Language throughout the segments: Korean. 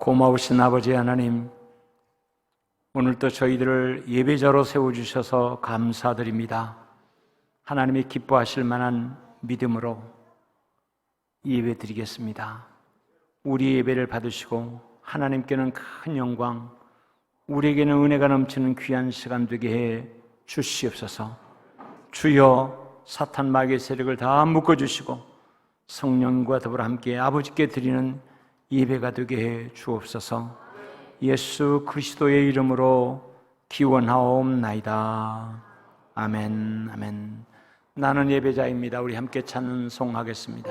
고마우신 아버지 하나님, 오늘도 저희들을 예배자로 세워주셔서 감사드립니다. 하나님이 기뻐하실 만한 믿음으로 예배 드리겠습니다. 우리 예배를 받으시고 하나님께는 큰 영광, 우리에게는 은혜가 넘치는 귀한 시간 되게 해 주시옵소서. 주여, 사탄 마귀의 세력을 다 묶어주시고 성령과 더불어 함께 아버지께 드리는 예배가 되게 해 주옵소서. 예수 그리스도의 이름으로 기원하옵나이다. 아멘, 아멘. 나는 예배자입니다. 우리 함께 찬송하겠습니다.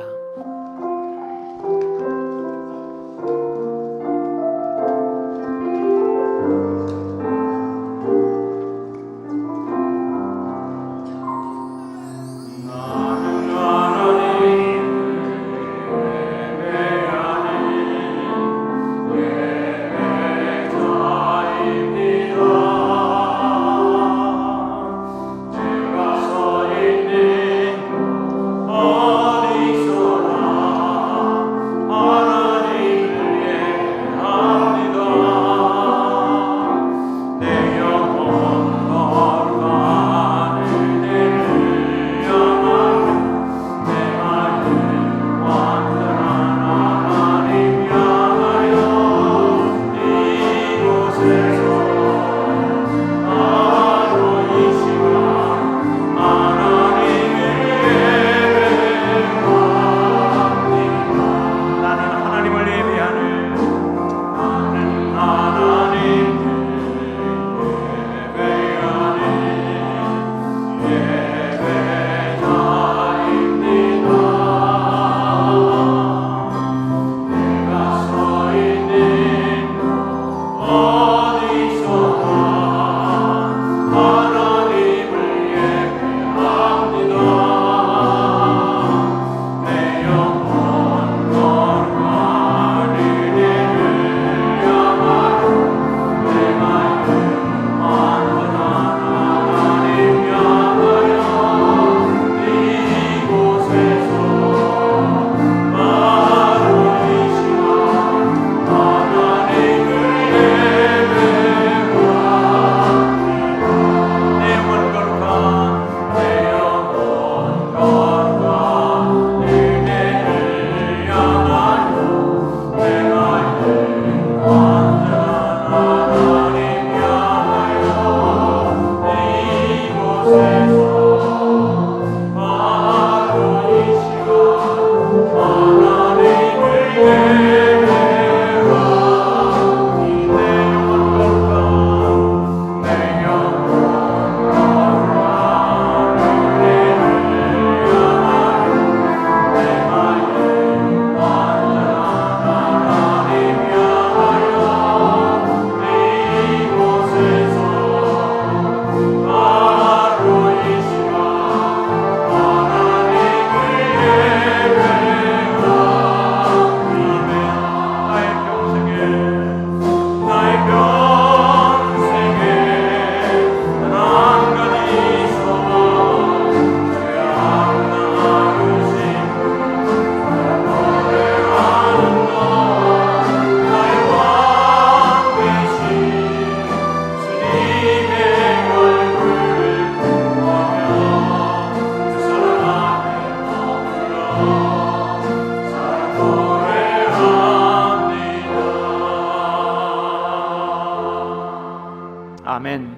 아멘.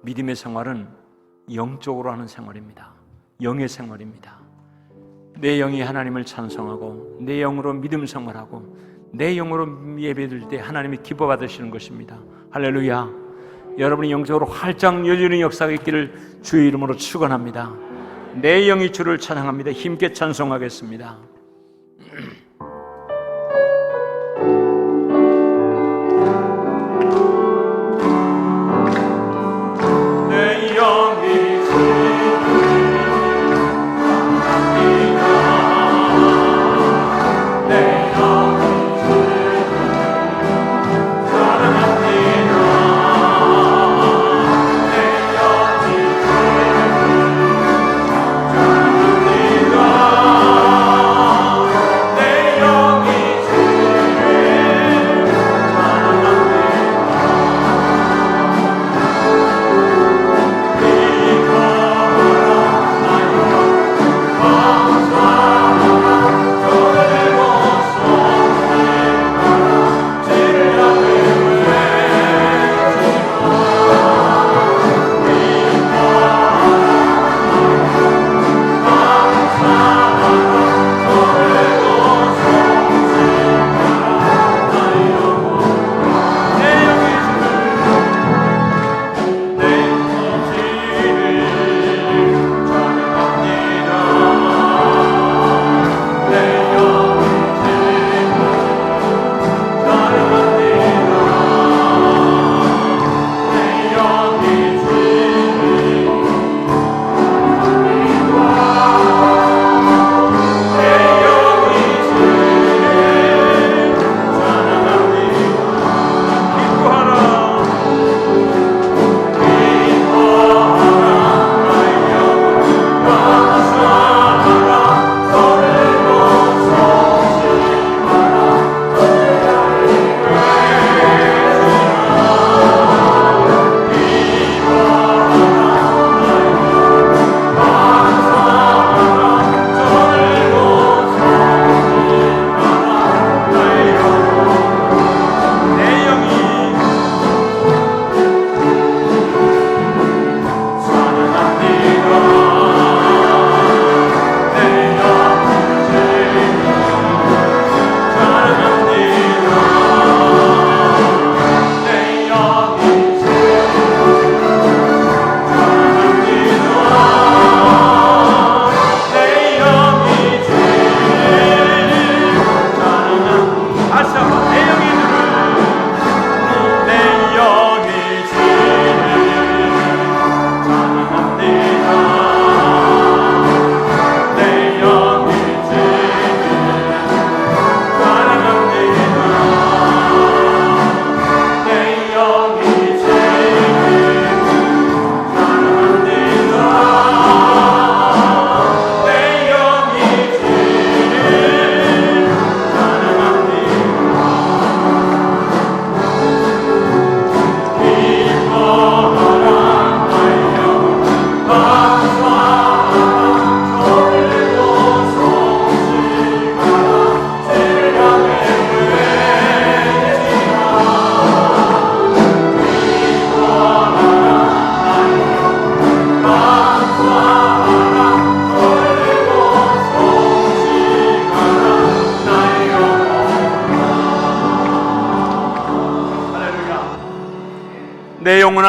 믿음의 생활은 영적으로 하는 생활입니다. 영의 생활입니다. 내 영이 하나님을 찬송하고 내 영으로 믿음 생활하고 내 영으로 예배드릴 때 하나님이 기뻐 받으시는 것입니다. 할렐루야. 여러분이 영적으로 활짝 열리는 역사가 있기를 주의 이름으로 축원합니다. 내 영이 주를 찬양합니다. 힘있게 찬송하겠습니다.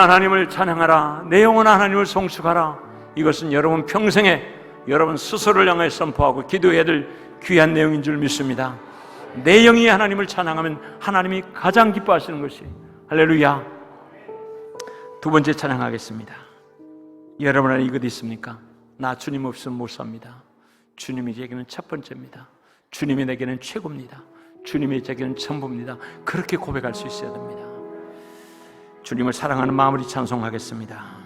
하나님을 찬양하라, 내 영혼아 하나님을 송축하라. 이것은 여러분 평생에 여러분 스스로를 향해 선포하고 기도해야 될 귀한 내용인 줄 믿습니다. 내 영이 하나님을 찬양하면 하나님이 가장 기뻐하시는 것이, 할렐루야. 두 번째 찬양하겠습니다. 여러분 안에 이것 있습니까? 나 주님 없으면 못 삽니다. 주님이 제게는 첫 번째입니다. 주님이 내게는 최고입니다. 주님이 제게는 전부입니다. 그렇게 고백할 수 있어야 됩니다. 주님을 사랑하는 마음으로 찬송하겠습니다.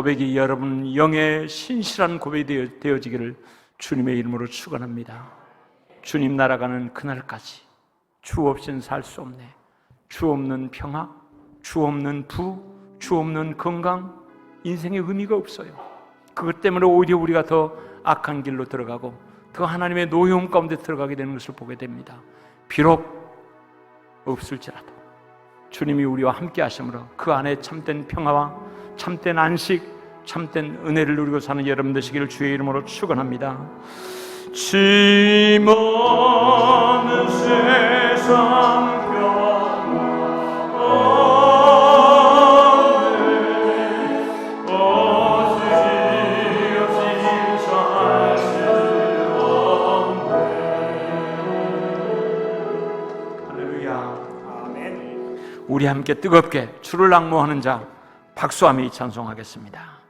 고백이 여러분 영의 신실한 고백이 되어지기를 주님의 이름으로 축원합니다. 주님 날아가는 그날까지 주 없이는 살 수 없네. 주 없는 평화, 주 없는 부, 주 없는 건강, 인생의 의미가 없어요. 그것 때문에 오히려 우리가 더 악한 길로 들어가고 더 하나님의 노여움 가운데 들어가게 되는 것을 보게 됩니다. 비록 없을지라도 주님이 우리와 함께 하심으로 그 안에 참된 평화와 참된 안식, 참된 은혜를 누리고 사는 여러분 되시기를 주의 이름으로 축원합니다. 짐 없는 세상 우리 함께 뜨겁게 주를 앙모하는 자 박수하며 찬송하겠습니다.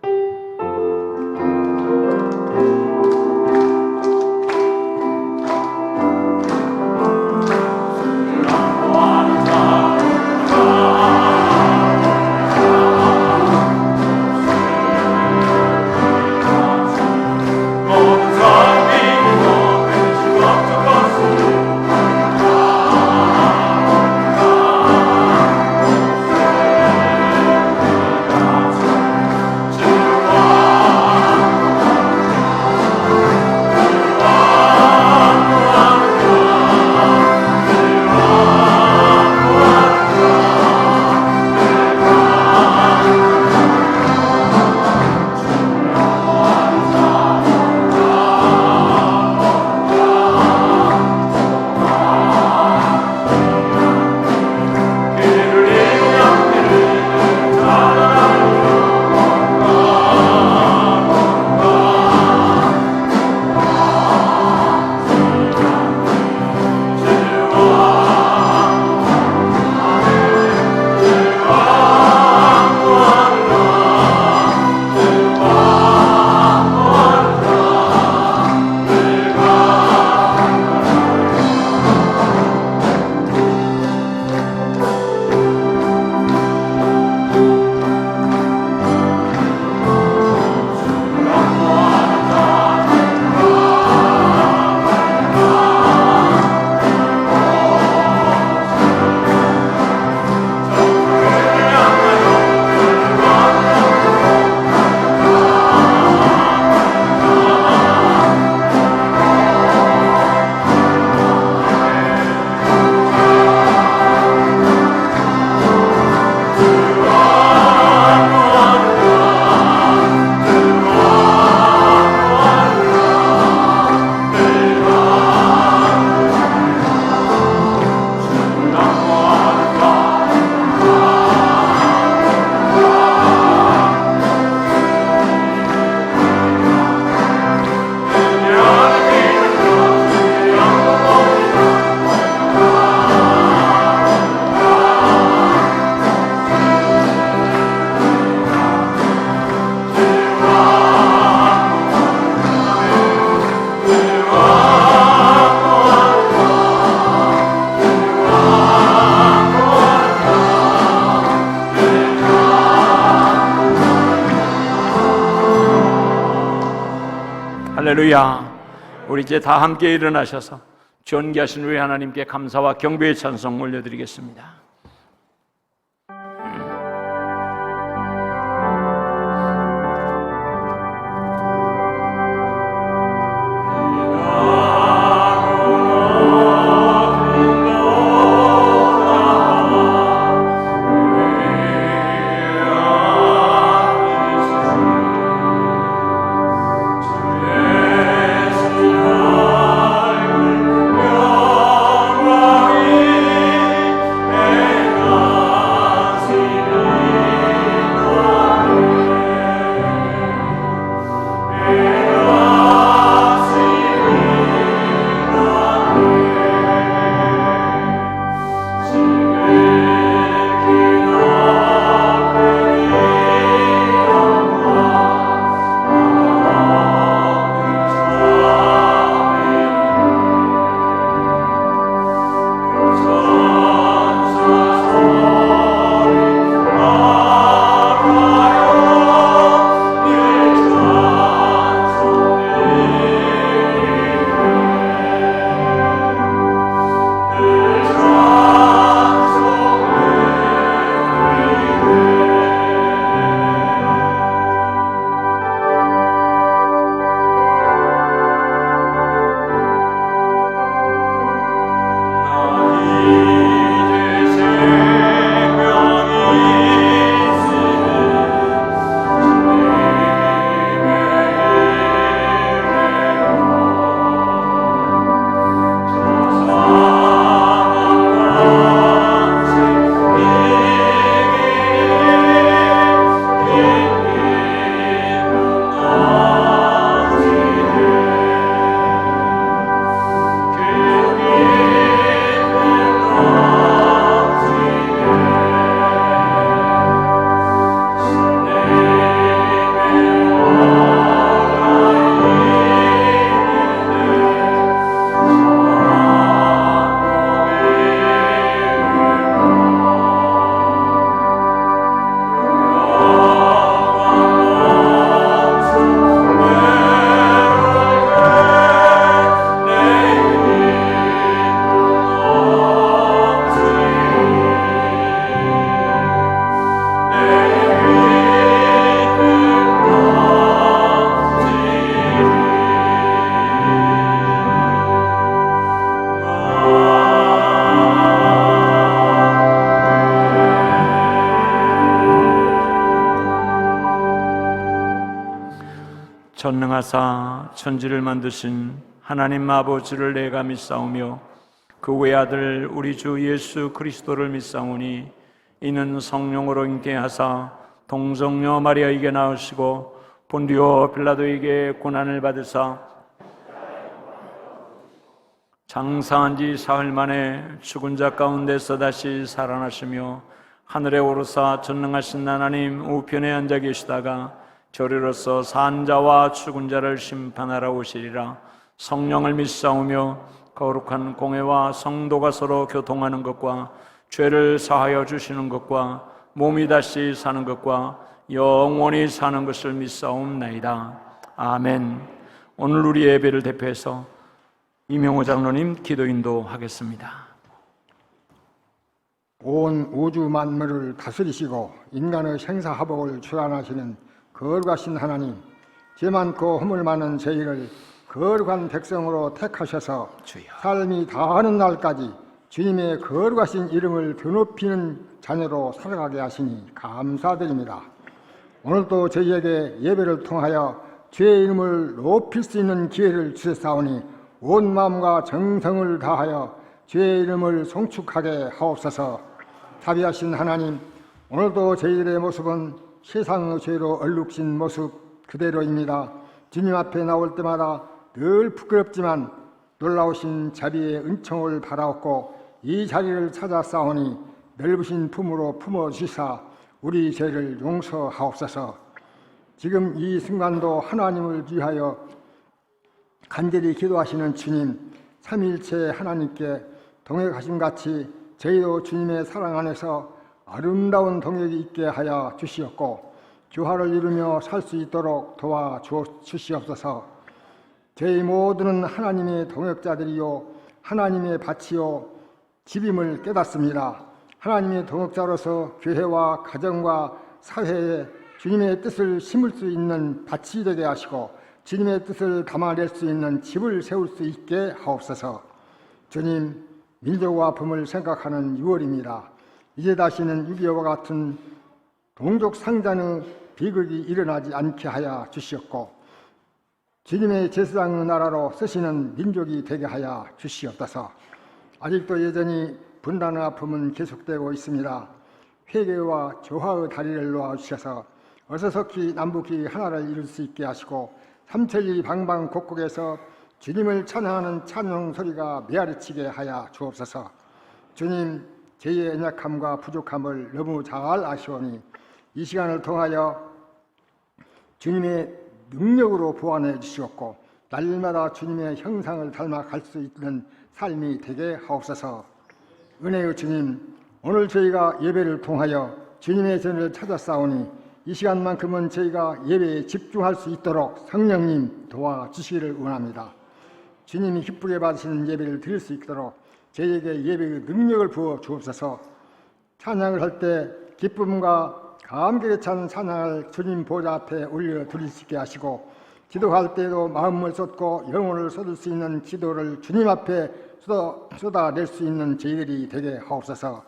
할렐루야. 우리 이제 다 함께 일어나셔서 존귀하신 우리 하나님께 감사와 경배의 찬송 올려드리겠습니다. 전능하사 천지를 만드신 하나님 아버지를 내가 믿사오며 그 외아들 우리 주 예수 그리스도를 믿사오니 이는 성령으로 잉태하사 동정녀 마리아에게 낳으시고 본디오 빌라도에게 고난을 받으사 장사한 지 사흘 만에 죽은 자 가운데서 다시 살아나시며 하늘에 오르사 전능하신 하나님 우편에 앉아 계시다가 저리로서 산 자와 죽은 자를 심판하러 오시리라. 성령을 믿사오며 거룩한 공회와 성도가 서로 교통하는 것과 죄를 사하여 주시는 것과 몸이 다시 사는 것과 영원히 사는 것을 믿사옵나이다. 아멘. 오늘 우리 예배를 대표해서 이명호 장로님 기도 인도하겠습니다. 온 우주 만물을 다스리시고 인간의 생사화복을 주관하시는 거룩하신 하나님, 죄 많고 허물 많은 저희를 거룩한 백성으로 택하셔서 삶이 다하는 날까지 주님의 거룩하신 이름을 드높이는 자녀로 살아가게 하시니 감사드립니다. 오늘도 저희에게 예배를 통하여 주의 이름을 높일 수 있는 기회를 주셨사오니 온 마음과 정성을 다하여 주의 이름을 송축하게 하옵소서. 자비하신 하나님, 오늘도 저희들의 모습은 세상의 죄로 얼룩진 모습 그대로입니다. 주님 앞에 나올 때마다 늘 부끄럽지만 놀라우신 자비의 은총을 바라옵고 이 자리를 찾아 싸우니 넓으신 품으로 품어주사 우리 죄를 용서하옵소서. 지금 이 순간도 하나님을 위하여 간절히 기도하시는 주님, 삼위일체 하나님께 동역하심같이 저희도 주님의 사랑 안에서 아름다운 동역이 있게 하여 주시옵고 교화를 이루며 살 수 있도록 도와주시옵소서. 저희 모두는 하나님의 동역자들이요 하나님의 밭이요 집임을 깨닫습니다. 하나님의 동역자로서 교회와 가정과 사회에 주님의 뜻을 심을 수 있는 밭이 되게 하시고 주님의 뜻을 담아낼 수 있는 집을 세울 수 있게 하옵소서. 주님, 민족의 아픔을 생각하는 6월입니다. 이제 다시는 6.25와 같은 동족 상잔의 비극이 일어나지 않게 하여 주시옵고 주님의 제사장의 나라로 쓰시는 민족이 되게 하여 주시옵소서. 아직도 여전히 분단의 아픔은 계속되고 있습니다. 회개와 조화의 다리를 놓아주셔서 어서석히 남북이 하나를 이룰 수 있게 하시고 삼천리 방방곡곡에서 주님을 찬양하는 찬양 소리가 메아리치게 하여 주옵소서. 주님, 저희의 연약함과 부족함을 너무 잘 아시오니 이 시간을 통하여 주님의 능력으로 보완해 주시옵고 날마다 주님의 형상을 닮아갈 수 있는 삶이 되게 하옵소서. 은혜의 주님, 오늘 저희가 예배를 통하여 주님의 전을 찾아 싸우니 이 시간만큼은 저희가 예배에 집중할 수 있도록 성령님 도와주시기를 원합니다. 주님이 기쁘게 받으시는 예배를 드릴 수 있도록 저희에게 예배의 능력을 부어 주옵소서. 찬양을 할 때 기쁨과 감격에 찬 찬양을 주님 보좌 앞에 올려 드릴 수 있게 하시고 기도할 때도 마음을 쏟고 영혼을 쏟을 수 있는 기도를 주님 앞에 쏟아낼 수 있는 저희들이 되게 하옵소서.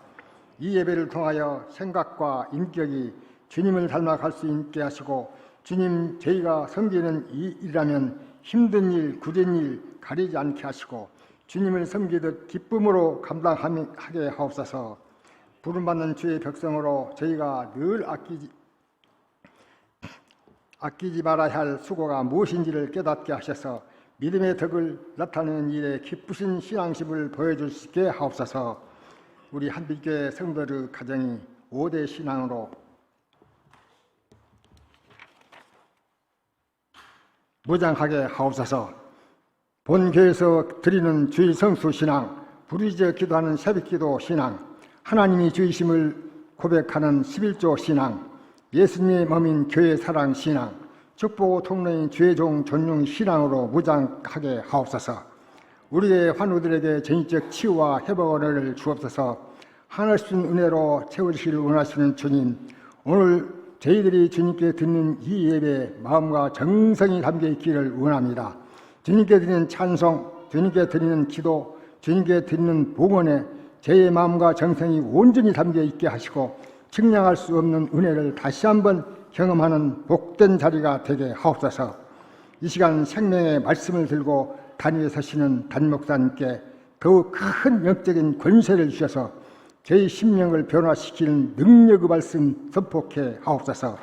이 예배를 통하여 생각과 인격이 주님을 닮아갈 수 있게 하시고 주님, 저희가 섬기는 이 일이라면 힘든 일, 굳은 일 가리지 않게 하시고 주님을 섬기듯 기쁨으로 감당하게 하옵소서. 부름받는 주의 백성으로 저희가 늘 아끼지 말아야 할 수고가 무엇인지를 깨닫게 하셔서 믿음의 덕을 나타내는 일에 기쁘신 신앙심을 보여줄 수 있게 하옵소서. 우리 한빛교회 성도의 가정이 5대 신앙으로 무장하게 하옵소서. 본교에서 드리는 주일 성수 신앙, 부르짖어 기도하는 새벽기도 신앙, 하나님이 주이심을 고백하는 11조 신앙, 예수님의 몸인 교회 사랑 신앙, 축복 통로인 주의 종 존중 신앙으로 무장하게 하옵소서. 우리의 환우들에게 전인적 치유와 회복의 은혜를 주옵소서. 하늘신 은혜로 채우시기를 원하시는 주님, 오늘 저희들이 주님께 드리는 이 예배에 마음과 정성이 담겨 있기를 원합니다. 주님께 드리는 찬송, 주님께 드리는 기도, 주님께 드리는 봉헌에 저희의 마음과 정성이 온전히 담겨 있게 하시고 측량할 수 없는 은혜를 다시 한번 경험하는 복된 자리가 되게 하옵소서. 이 시간 생명의 말씀을 들고 단위에 서시는 단목사님께 더욱 큰 영적인 권세를 주셔서 저희 심령을 변화시키는 능력의 말씀 선포케 하옵소서.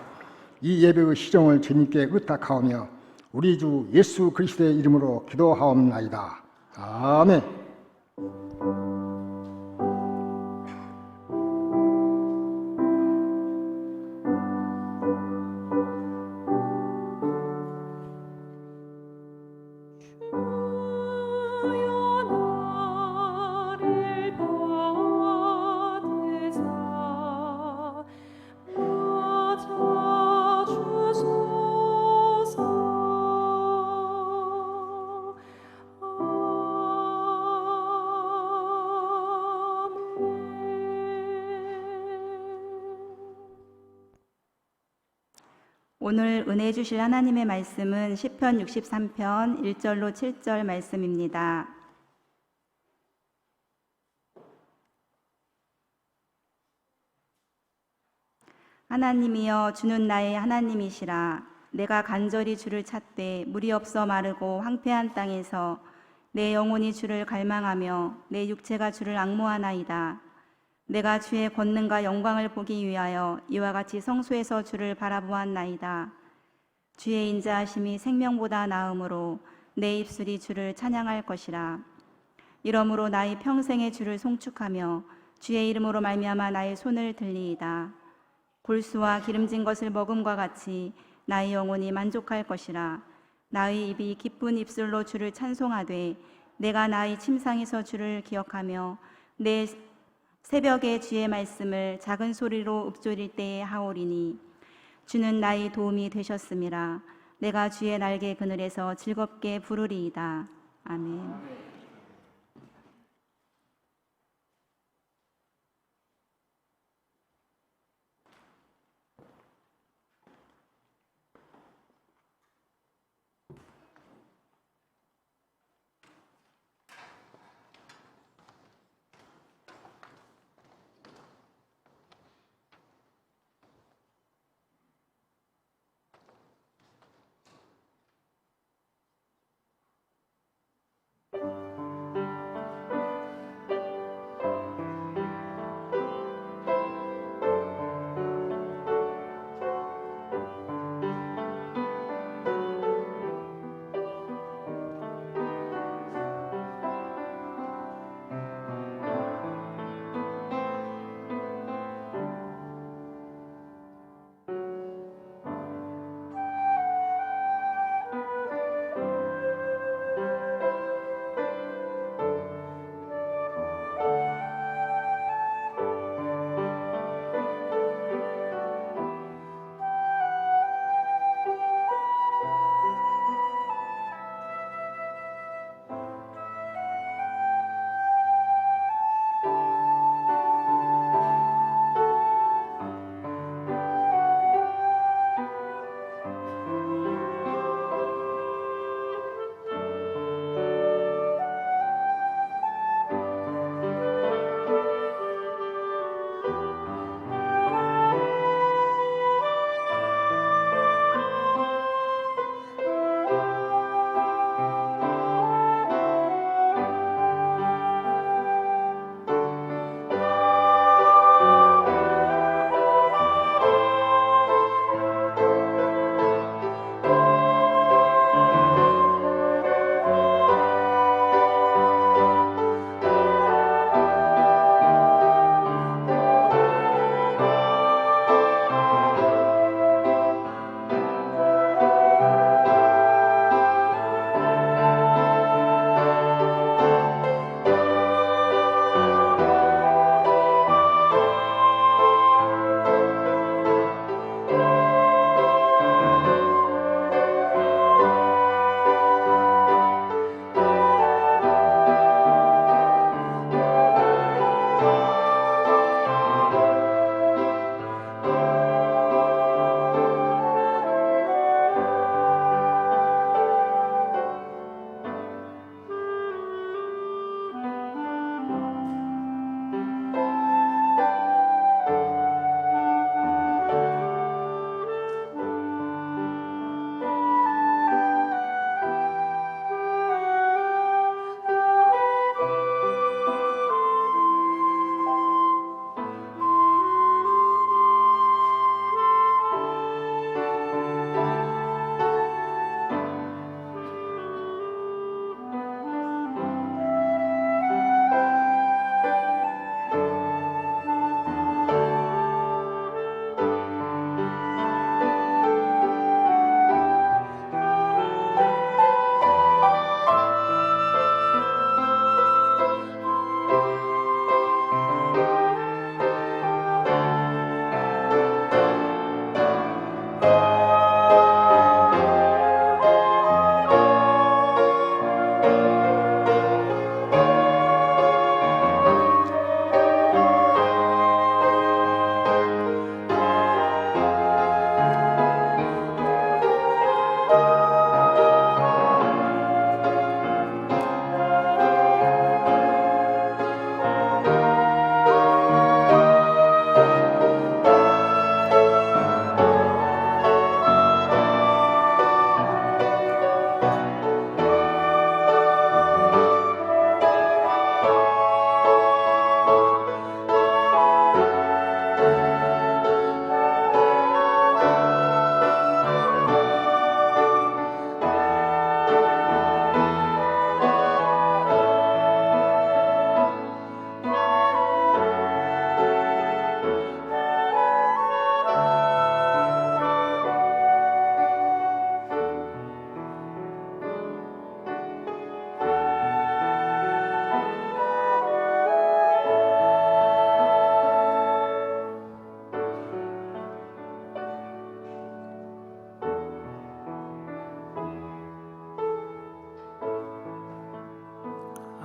이 예배의 시종을 주님께 의탁하오며 우리 주 예수 그리스도의 이름으로 기도하옵나이다. 아멘. 오늘 은혜 주실 하나님의 말씀은 시편 63편 1절로 7절 말씀입니다. 하나님이여 주는 나의 하나님이시라. 내가 간절히 주를 찾되 물이 없어 마르고 황폐한 땅에서 내 영혼이 주를 갈망하며 내 육체가 주를 앙모하나이다. 내가 주의 권능과 영광을 보기 위하여 이와 같이 성소에서 주를 바라보았나이다. 주의 인자하심이 생명보다 나음으로 내 입술이 주를 찬양할 것이라. 이러므로 나의 평생에 주를 송축하며 주의 이름으로 말미암아 나의 손을 들리이다. 골수와 기름진 것을 먹음과 같이 나의 영혼이 만족할 것이라. 나의 입이 기쁜 입술로 주를 찬송하되 내가 나의 침상에서 주를 기억하며 내 새벽에 주의 말씀을 작은 소리로 읊조릴 때에 하오리니 주는 나의 도움이 되셨음이라. 내가 주의 날개 그늘에서 즐겁게 부르리이다. 아멘.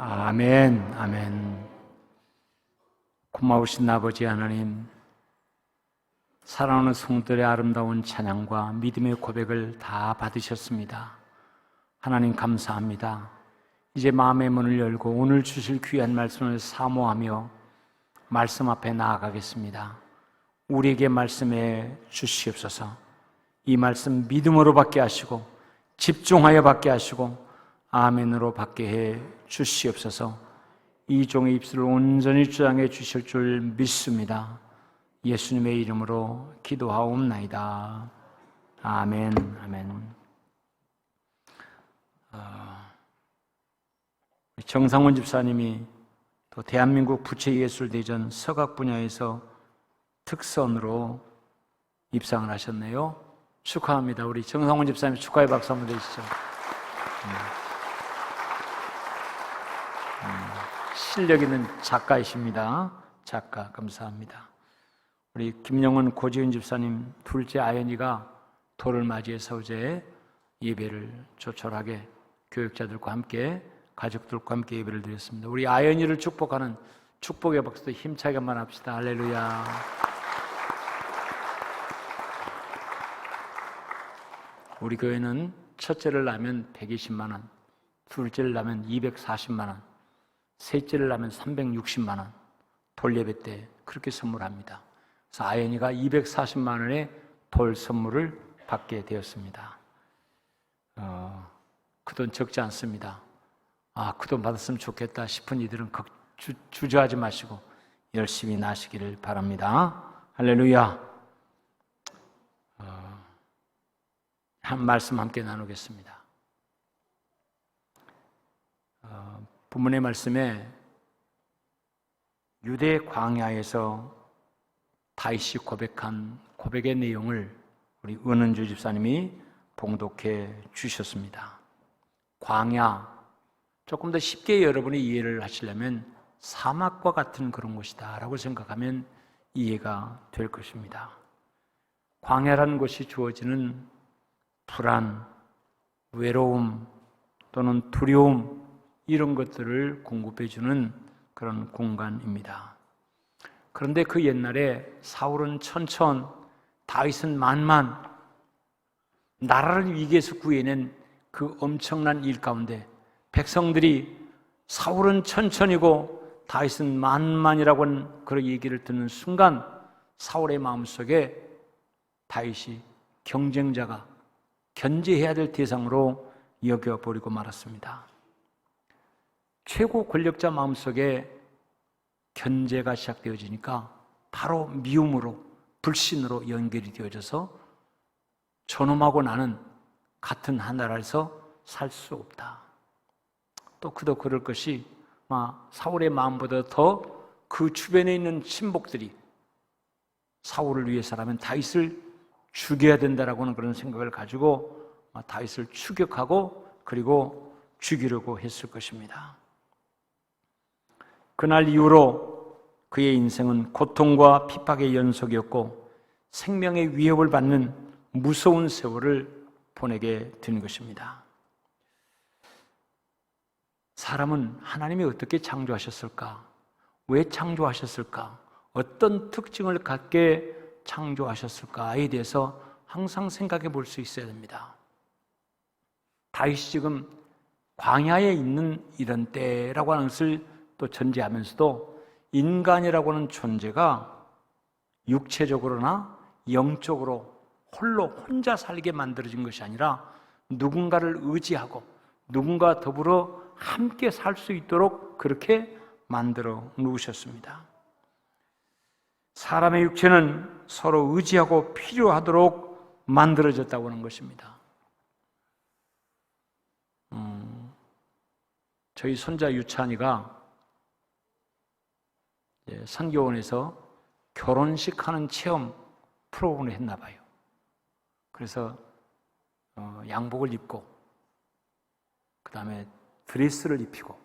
아멘, 아멘. 고마우신 아버지 하나님, 사랑하는 성들의 아름다운 찬양과 믿음의 고백을 다 받으셨습니다. 하나님 감사합니다. 이제 마음의 문을 열고 오늘 주실 귀한 말씀을 사모하며 말씀 앞에 나아가겠습니다. 우리에게 말씀해 주시옵소서. 이 말씀 믿음으로 받게 하시고 집중하여 받게 하시고 아멘으로 받게 해 주시옵소서. 이 종의 입술을 온전히 주장해 주실 줄 믿습니다. 예수님의 이름으로 기도하옵나이다. 아멘, 아멘. 정상원 집사님이 또 대한민국 부채예술대전 서각 분야에서 특선으로 입상을 하셨네요. 축하합니다. 우리 정상원 집사님 축하의 박수 한번 내주시죠. 실력 있는 작가이십니다. 작가 감사합니다. 우리 김영은 고지은 집사님 둘째 아연이가 돌을 맞이해서 어제 예배를 조촐하게 교육자들과 함께 가족들과 함께 예배를 드렸습니다. 우리 아연이를 축복하는 축복의 박수도 힘차게 한번 합시다. 할렐루야. 우리 교회는 첫째를 낳으면 120만 원, 둘째를 낳으면 240만 원, 셋째를 낳으면 360만 원 돌 예배 때 그렇게 선물합니다. 그래서 아연이가 240만 원의 돌 선물을 받게 되었습니다. 그 돈 적지 않습니다. 그 돈 받았으면 좋겠다 싶은 이들은 주저하지 마시고 열심히 나시기를 바랍니다. 할렐루야. 한 말씀 함께 나누겠습니다. 본문의 말씀에 유대 광야에서 다윗이 고백한 고백의 내용을 우리 은은주 집사님이 봉독해 주셨습니다. 광야, 조금 더 쉽게 여러분이 이해를 하시려면 사막과 같은 그런 곳이다 라고 생각하면 이해가 될 것입니다. 광야라는 곳이 주어지는 불안, 외로움 또는 두려움 이런 것들을 공급해 주는 그런 공간입니다. 그런데 그 옛날에 사울은 천천, 다윗은 만만, 나라를 위기에서 구해낸 그 엄청난 일 가운데 백성들이 사울은 천천이고 다윗은 만만이라고 하는 그런 얘기를 듣는 순간 사울의 마음속에 다윗이 경쟁자가 견제해야 될 대상으로 여겨버리고 말았습니다. 최고 권력자 마음속에 견제가 시작되어지니까 바로 미움으로, 불신으로 연결이 되어져서 저놈하고 나는 같은 하나라에서 살 수 없다. 또 그도 그럴 것이 사울의 마음보다 더 그 주변에 있는 친복들이 사울을 위해서라면 다윗을 죽여야 된다라고 하는 그런 생각을 가지고 다윗을 추격하고 그리고 죽이려고 했을 것입니다. 그날 이후로 그의 인생은 고통과 핍박의 연속이었고 생명의 위협을 받는 무서운 세월을 보내게 된 것입니다. 사람은 하나님이 어떻게 창조하셨을까? 왜 창조하셨을까? 어떤 특징을 갖게 창조하셨을까에 대해서 항상 생각해 볼 수 있어야 됩니다. 다윗이 지금 광야에 있는 이런 때라고 하는 것을 또 전제하면서도 인간이라고 하는 존재가 육체적으로나 영적으로 혼자 살게 만들어진 것이 아니라 누군가를 의지하고 누군가 더불어 함께 살 수 있도록 그렇게 만들어 놓으셨습니다. 사람의 육체는 서로 의지하고 필요하도록 만들어졌다고 하는 것입니다. 저희 손자 유찬이가 선교원에서 결혼식 하는 체험 프로그램을 했나 봐요. 그래서 양복을 입고 그 다음에 드레스를 입히고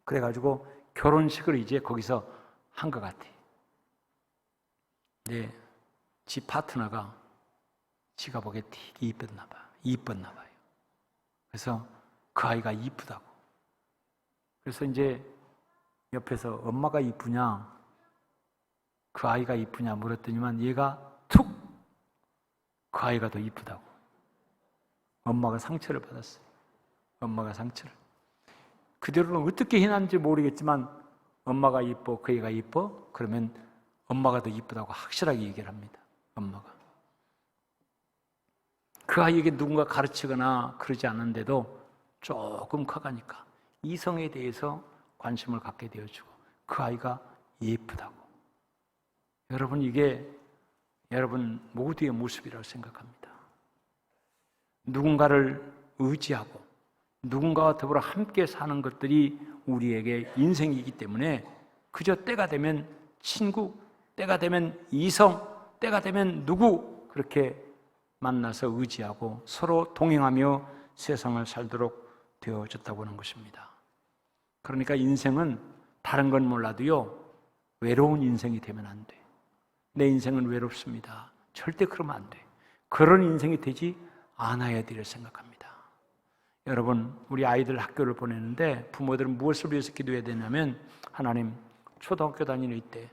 그래가지고 결혼식을 이제 거기서 한 것 같아. 근데 지 파트너가 지가 보기에 되게 이뻤나 봐요. 그래서 그 아이가 이쁘다고. 그래서 이제 옆에서 엄마가 이쁘냐, 그 아이가 이쁘냐 물었더니만 얘가 툭 그 아이가 더 이쁘다고. 엄마가 상처를 받았어요. 엄마가 상처를. 그대로는 어떻게 해놨는지 모르겠지만 엄마가 이뻐, 그 애가 이뻐? 그러면 엄마가 더 이쁘다고 확실하게 얘기를 합니다. 엄마가. 그 아이에게 누군가 가르치거나 그러지 않는데도 조금 커가니까 이성에 대해서 관심을 갖게 되어주고 그 아이가 예쁘다고. 여러분, 이게 여러분 모두의 모습이라고 생각합니다. 누군가를 의지하고 누군가와 더불어 함께 사는 것들이 우리에게 인생이기 때문에 그저 때가 되면 친구, 때가 되면 이성, 때가 되면 누구 그렇게 만나서 의지하고 서로 동행하며 세상을 살도록 되어졌다고 하는 것입니다. 그러니까 인생은 다른 건 몰라도요, 외로운 인생이 되면 안 돼. 내 인생은 외롭습니다. 절대 그러면 안 돼. 그런 인생이 되지 않아야 되려 생각합니다. 여러분, 우리 아이들 학교를 보내는데 부모들은 무엇을 위해서 기도해야 되냐면, 하나님, 초등학교 다니는 이때,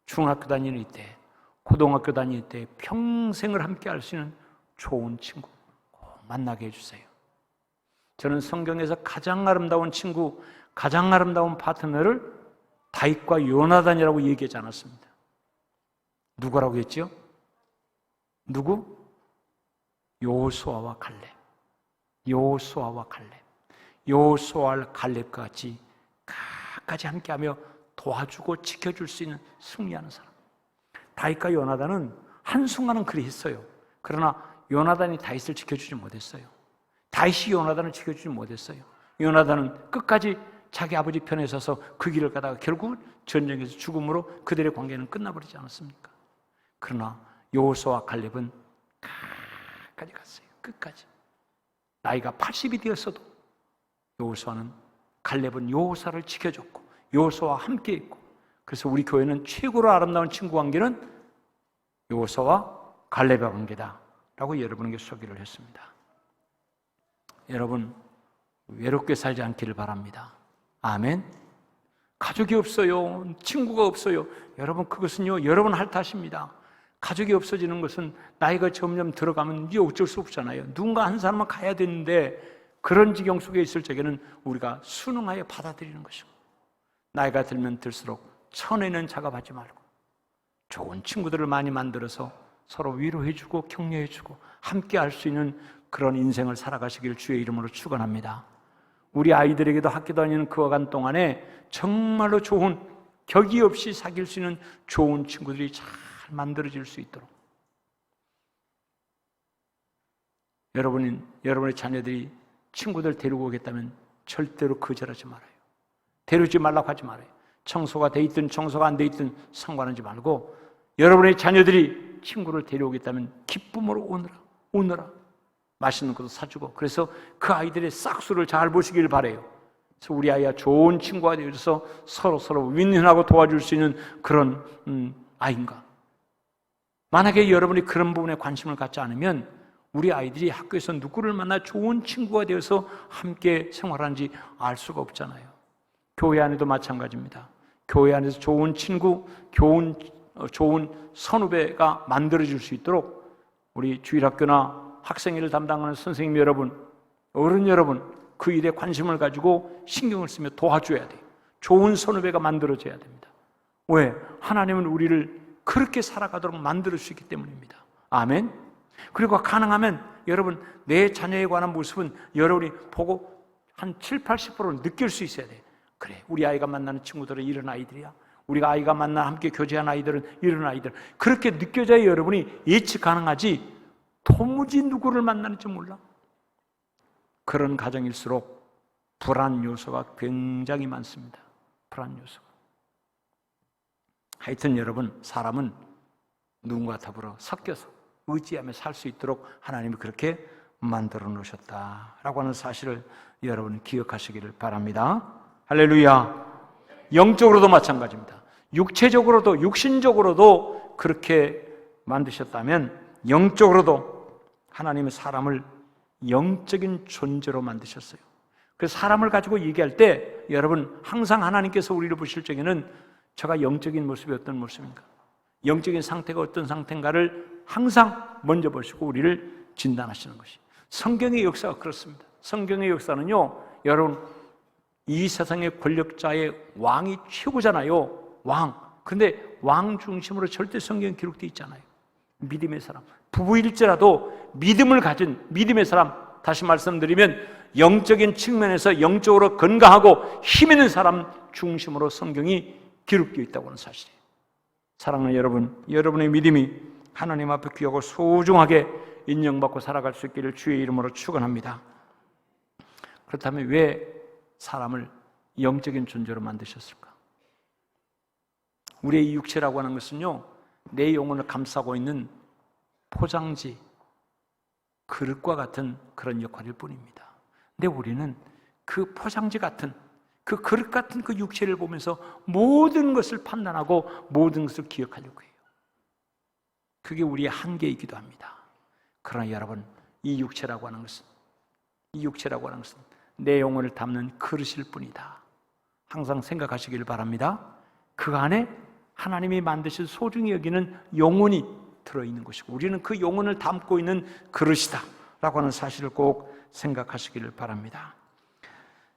중학교 다니는 이때, 고등학교 다니는 때 평생을 함께 할 수 있는 좋은 친구 꼭 만나게 해주세요. 저는 성경에서 가장 아름다운 친구, 가장 아름다운 파트너를 다윗과 요나단이라고 얘기하지 않았습니다. 누구라고 했죠? 누구? 여호수아와 갈렙. 여호수아와 갈렙. 여호수아와 갈렙과 같이 끝까지 함께하며 도와주고 지켜줄 수 있는 승리하는 사람. 다윗과 요나단은 한순간은 그리 했어요. 그러나 요나단이 다윗을 지켜주지 못했어요. 다윗이 요나단을 지켜주지 못했어요. 요나단은 끝까지 자기 아버지 편에 서서 그 길을 가다가 결국 전쟁에서 죽음으로 그들의 관계는 끝나버리지 않았습니까? 그러나 여호수아와 갈렙은 끝까지 갔어요. 끝까지. 나이가 80이 되었어도 여호수아는, 갈렙은 여호수아를 지켜줬고 여호수아와 함께 있고, 그래서 우리 교회는 최고로 아름다운 친구 관계는 여호수아와 갈렙의 관계다 라고 여러분에게 소개를 했습니다. 여러분, 외롭게 살지 않기를 바랍니다. 아멘. 가족이 없어요, 친구가 없어요. 여러분, 그것은요 여러분 할 탓입니다. 가족이 없어지는 것은 나이가 점점 들어가면 이제 어쩔 수 없잖아요. 누군가 한 사람만 가야 되는데, 그런 지경 속에 있을 적에는 우리가 순응하여 받아들이는 것이고, 나이가 들면 들수록 천에는 작업하지 말고 좋은 친구들을 많이 만들어서 서로 위로해주고 격려해주고 함께 할 수 있는 그런 인생을 살아가시길 주의 이름으로 축원합니다. 우리 아이들에게도 학교 다니는 그 어간 동안에 정말로 좋은, 격이 없이 사귈 수 있는 좋은 친구들이 잘 만들어질 수 있도록, 여러분의 자녀들이 친구들 데리고 오겠다면 절대로 거절하지 말아요. 데려오지 말라고 하지 말아요. 청소가 돼 있든 청소가 안 돼 있든 상관하지 말고, 여러분의 자녀들이 친구를 데려오겠다면 기쁨으로 오너라. 맛있는 것도 사주고, 그래서 그 아이들의 싹수를 잘 보시길 바라요. 그래서 우리 아이가 좋은 친구가 되어서 서로 윈윈하고 도와줄 수 있는 그런 아이인가. 만약에 여러분이 그런 부분에 관심을 갖지 않으면 우리 아이들이 학교에서 누구를 만나 좋은 친구가 되어서 함께 생활하는지 알 수가 없잖아요. 교회 안에도 마찬가지입니다. 교회 안에서 좋은 친구, 좋은 선후배가 만들어질 수 있도록 우리 주일학교나 학생회를 담당하는 선생님 여러분, 어른 여러분, 그 일에 관심을 가지고 신경을 쓰며 도와줘야 돼요. 좋은 선후배가 만들어져야 됩니다. 왜? 하나님은 우리를 그렇게 살아가도록 만들 수 있기 때문입니다. 아멘. 그리고 가능하면 여러분, 내 자녀에 관한 모습은 여러분이 보고 한 7, 80%를 느낄 수 있어야 돼요. 그래, 우리 아이가 만나는 친구들은 이런 아이들이야. 우리가 아이가 만나 함께 교제한 아이들은 이런 아이들. 그렇게 느껴져야 여러분이 예측 가능하지, 도무지 누구를 만나는지 몰라. 그런 가정일수록 불안 요소가 굉장히 많습니다. 불안 요소가. 하여튼 여러분, 사람은 누군가 더불어 섞여서 의지하며 살 수 있도록 하나님이 그렇게 만들어 놓으셨다라고 하는 사실을 여러분 기억하시기를 바랍니다. 할렐루야. 영적으로도 마찬가지입니다. 육체적으로도, 육신적으로도 그렇게 만드셨다면 영적으로도 하나님은 사람을 영적인 존재로 만드셨어요. 그래서 사람을 가지고 얘기할 때 여러분 항상 하나님께서 우리를 보실 적에는 저가 영적인 모습이 어떤 모습인가, 영적인 상태가 어떤 상태인가를 항상 먼저 보시고 우리를 진단하시는 것이 성경의 역사가 그렇습니다. 성경의 역사는요, 여러분 이 세상의 권력자의 왕이 최고잖아요. 왕. 근데 왕 중심으로 절대 성경에 기록되어 있잖아요. 믿음의 사람, 부부일지라도 믿음을 가진 믿음의 사람, 다시 말씀드리면 영적인 측면에서 영적으로 건강하고 힘 있는 사람 중심으로 성경이 기록되어 있다고 하는 사실이에요. 사랑하는 여러분, 여러분의 믿음이 하나님 앞에 귀하고 소중하게 인정받고 살아갈 수 있기를 주의 이름으로 축원합니다. 그렇다면 왜 사람을 영적인 존재로 만드셨을까? 우리의 육체라고 하는 것은요, 내 영혼을 감싸고 있는 포장지, 그릇과 같은 그런 역할일 뿐입니다. 근데 우리는 그 포장지 같은, 그 그릇 같은 그 육체를 보면서 모든 것을 판단하고 모든 것을 기억하려고 해요. 그게 우리의 한계이기도 합니다. 그러나 여러분, 이 육체라고 하는 것은 내 영혼을 담는 그릇일 뿐이다. 항상 생각하시길 바랍니다. 그 안에 하나님이 만드신 소중히 여기는 영혼이 들어있는 것이고 우리는 그 영혼을 담고 있는 그릇이다 라고 하는 사실을 꼭 생각하시기를 바랍니다.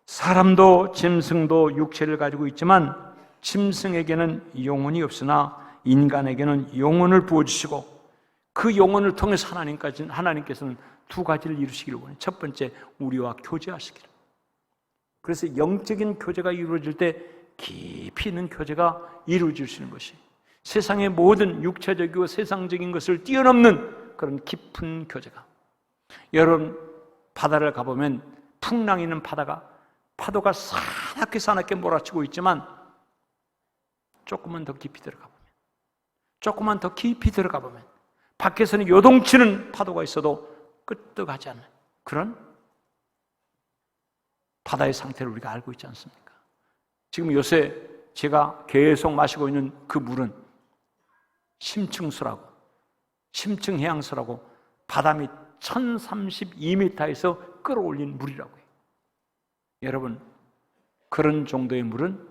사람도 짐승도 육체를 가지고 있지만 짐승에게는 영혼이 없으나 인간에게는 영혼을 부어주시고 그 영혼을 통해서 하나님께서는 두 가지를 이루시기를 원해요. 첫 번째, 우리와 교제하시기를. 그래서 영적인 교제가 이루어질 때 깊이 있는 교제가 이루어질 수 있는 것이 세상의 모든 육체적이고 세상적인 것을 뛰어넘는 그런 깊은 교제가. 여러분, 바다를 가보면 풍랑이 있는 파도가 사납게 몰아치고 있지만 조금만 더 깊이 들어가 보면 밖에서는 요동치는 파도가 있어도 끄떡하지 않는 그런 바다의 상태를 우리가 알고 있지 않습니까? 지금 요새 제가 계속 마시고 있는 그 물은 심층수라고, 심층해양수라고 바다 밑 1032m에서 끌어올린 물이라고 해요. 여러분, 그런 정도의 물은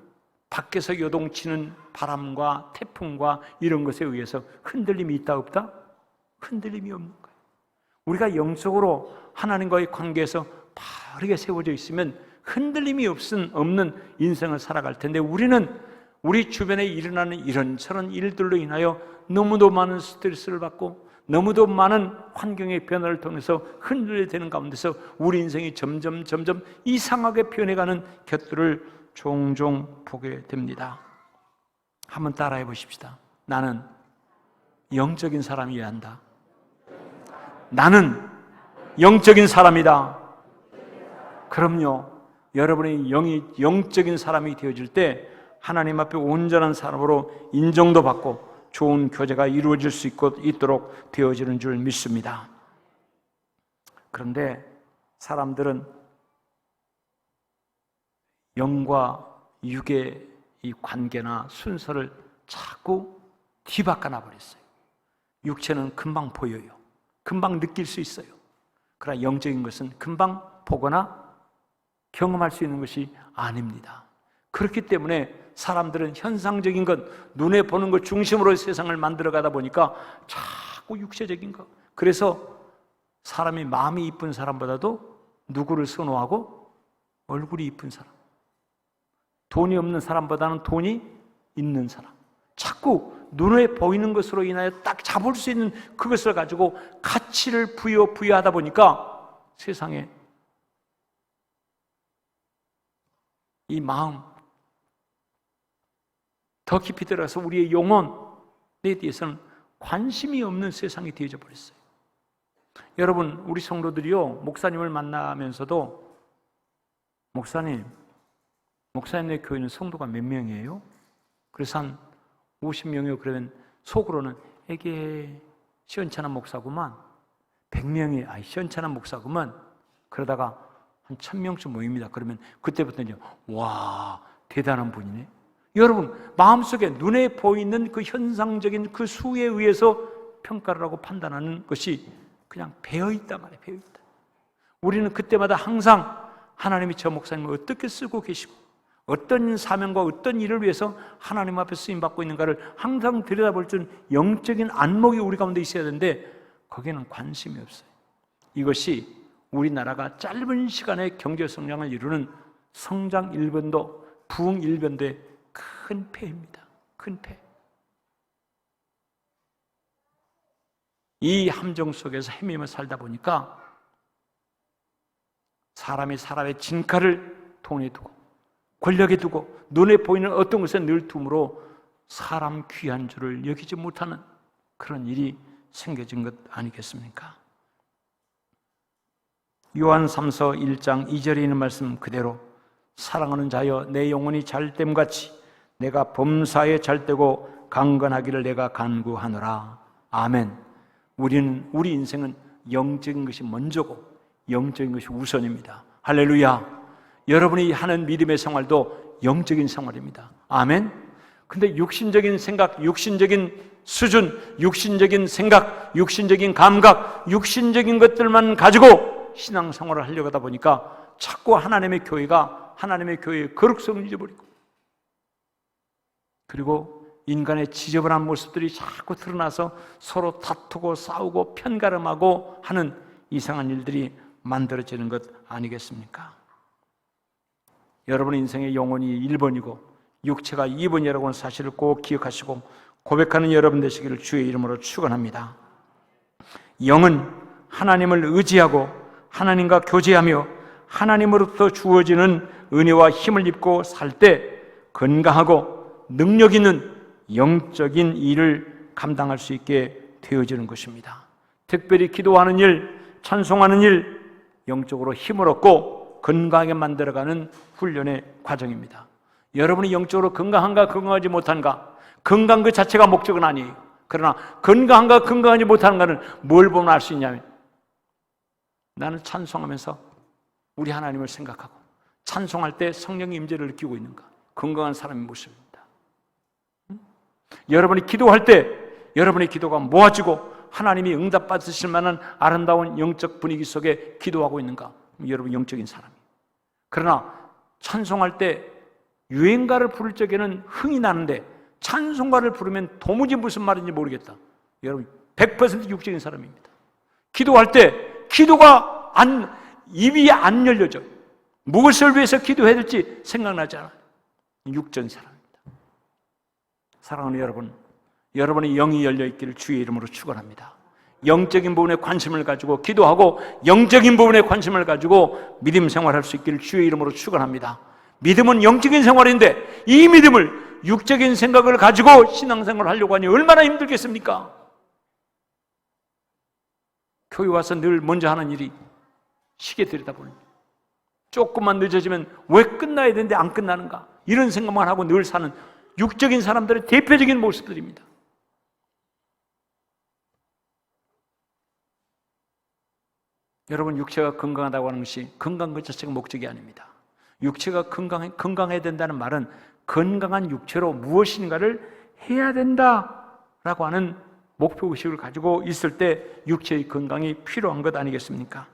밖에서 요동치는 바람과 태풍과 이런 것에 의해서 흔들림이 있다 없다? 흔들림이 없는 거예요. 우리가 영적으로 하나님과의 관계에서 바르게 세워져 있으면 흔들림이 없는 인생을 살아갈 텐데 우리는 우리 주변에 일어나는 이런저런 일들로 인하여 너무도 많은 스트레스를 받고 너무도 많은 환경의 변화를 통해서 흔들리게 되는 가운데서 우리 인생이 점점 이상하게 변해가는 곁들을 종종 보게 됩니다. 한번 따라해 보십시다. 나는 영적인 사람이어야 한다. 나는 영적인 사람이다. 그럼요. 여러분의 영이 영적인 사람이 되어질 때 하나님 앞에 온전한 사람으로 인정도 받고 좋은 교제가 이루어질 수 있도록 되어지는 줄 믿습니다. 그런데 사람들은 영과 육의 이 관계나 순서를 자꾸 뒤바꿔 버렸어요. 육체는 금방 보여요. 금방 느낄 수 있어요. 그러나 영적인 것은 금방 보거나 경험할 수 있는 것이 아닙니다. 그렇기 때문에 사람들은 현상적인 것, 눈에 보는 것 중심으로 세상을 만들어가다 보니까 자꾸 육체적인 것. 그래서 사람이 마음이 이쁜 사람보다도 누구를 선호하고? 얼굴이 이쁜 사람. 돈이 없는 사람보다는 돈이 있는 사람. 자꾸 눈에 보이는 것으로 인하여 딱 잡을 수 있는 그것을 가지고 가치를 부여하다 보니까 세상에 이 마음 더 깊이 들어가서 우리의 영혼에 대해서는 관심이 없는 세상이 되어져 버렸어요. 여러분, 우리 성도들이요, 목사님을 만나면서도 목사님의 교회는 성도가 몇 명이에요? 그래서 한 50명이요. 그러면 속으로는 에게 시원찮은 목사구만. 100명이 시원찮은 목사구만. 그러다가 한 1000명쯤 모입니다. 그러면 그때부터는 와, 대단한 분이네. 여러분, 마음속에 눈에 보이는 그 현상적인 그 수에 의해서 평가를 하고 판단하는 것이 그냥 배어있단 말이에요. 배어있다. 우리는 그때마다 항상 하나님이 저 목사님을 어떻게 쓰고 계시고 어떤 사명과 어떤 일을 위해서 하나님 앞에 쓰임받고 있는가를 항상 들여다볼 줄 영적인 안목이 우리 가운데 있어야 되는데 거기에는 관심이 없어요. 이것이 우리나라가 짧은 시간에 경제 성장을 이루는 성장 일변도, 부흥 일변도의 큰 폐입니다. 큰 폐. 이 함정 속에서 헤매며 살다 보니까 사람이 사람의 진가를 돈에 두고 권력에 두고 눈에 보이는 어떤 것에 늘 둠으로 사람 귀한 줄을 여기지 못하는 그런 일이 생겨진 것 아니겠습니까? 요한 3서 1장 2절에 있는 말씀 그대로 사랑하는 자여 내 영혼이 잘됨 같이 내가 범사에 잘되고 강건하기를 내가 간구하노라. 아멘. 우리 인생은 영적인 것이 먼저고 영적인 것이 우선입니다. 할렐루야. 여러분이 하는 믿음의 생활도 영적인 생활입니다. 아멘. 근데 육신적인 생각, 육신적인 수준, 육신적인 생각, 육신적인 감각, 육신적인 것들만 가지고 신앙생활을 하려고 하다 보니까 자꾸 하나님의 교회의 거룩성을 잊어버리고 그리고 인간의 지저분한 모습들이 자꾸 드러나서 서로 다투고 싸우고 편가름하고 하는 이상한 일들이 만들어지는 것 아니겠습니까? 여러분 인생의 영혼이 1번이고 육체가 2번이라고 하는 사실을 꼭 기억하시고 고백하는 여러분 되시기를 주의 이름으로 축원합니다. 영은 하나님을 의지하고 하나님과 교제하며 하나님으로부터 주어지는 은혜와 힘을 입고 살 때 건강하고 능력 있는 영적인 일을 감당할 수 있게 되어지는 것입니다. 특별히 기도하는 일, 찬송하는 일, 영적으로 힘을 얻고 건강하게 만들어가는 훈련의 과정입니다. 여러분이 영적으로 건강한가 건강하지 못한가, 건강 그 자체가 목적은 아니에요. 그러나 건강한가 건강하지 못한가는 뭘 보면 알 수 있냐면 나는 찬송하면서 우리 하나님을 생각하고 찬송할 때 성령의 임재를 느끼고 있는가, 건강한 사람의 모습입니다. 여러분이 기도할 때 여러분의 기도가 모아지고 하나님이 응답받으실 만한 아름다운 영적 분위기 속에 기도하고 있는가, 여러분 영적인 사람이에요. 그러나 찬송할 때 유행가를 부를 적에는 흥이 나는데 찬송가를 부르면 도무지 무슨 말인지 모르겠다. 여러분 100% 육적인 사람입니다. 기도할 때 입이 안 열려져. 무엇을 위해서 기도해야 될지 생각나지 않아요. 육전 사람입니다. 사랑하는 여러분, 여러분의 영이 열려있기를 주의 이름으로 축원합니다. 영적인 부분에 관심을 가지고 기도하고 영적인 부분에 관심을 가지고 믿음 생활할 수 있기를 주의 이름으로 축원합니다. 믿음은 영적인 생활인데 이 믿음을 육적인 생각을 가지고 신앙생활을 하려고 하니 얼마나 힘들겠습니까? 교회 와서 늘 먼저 하는 일이 시계 들여다보는 일. 조금만 늦어지면 왜 끝나야 되는데 안 끝나는가, 이런 생각만 하고 늘 사는 육적인 사람들의 대표적인 모습들입니다. 여러분, 육체가 건강하다고 하는 것이 건강 그 자체가 목적이 아닙니다. 육체가 건강해야 된다는 말은 건강한 육체로 무엇인가를 해야 된다라고 하는 목표의식을 가지고 있을 때 육체의 건강이 필요한 것 아니겠습니까?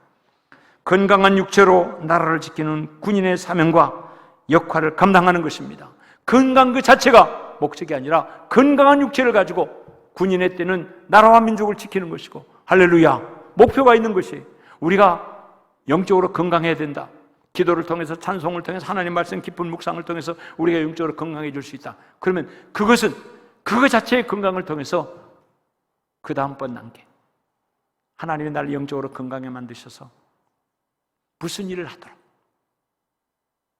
건강한 육체로 나라를 지키는 군인의 사명과 역할을 감당하는 것입니다. 건강 그 자체가 목적이 아니라 건강한 육체를 가지고 군인의 때는 나라와 민족을 지키는 것이고, 할렐루야, 목표가 있는 것이 우리가 영적으로 건강해야 된다. 기도를 통해서, 찬송을 통해서, 하나님 말씀 깊은 묵상을 통해서 우리가 영적으로 건강해질 수 있다. 그러면 그것은 그거 자체의 건강을 통해서 그 다음번 단계, 하나님이 나를 영적으로 건강해 만드셔서 무슨 일을 하도록,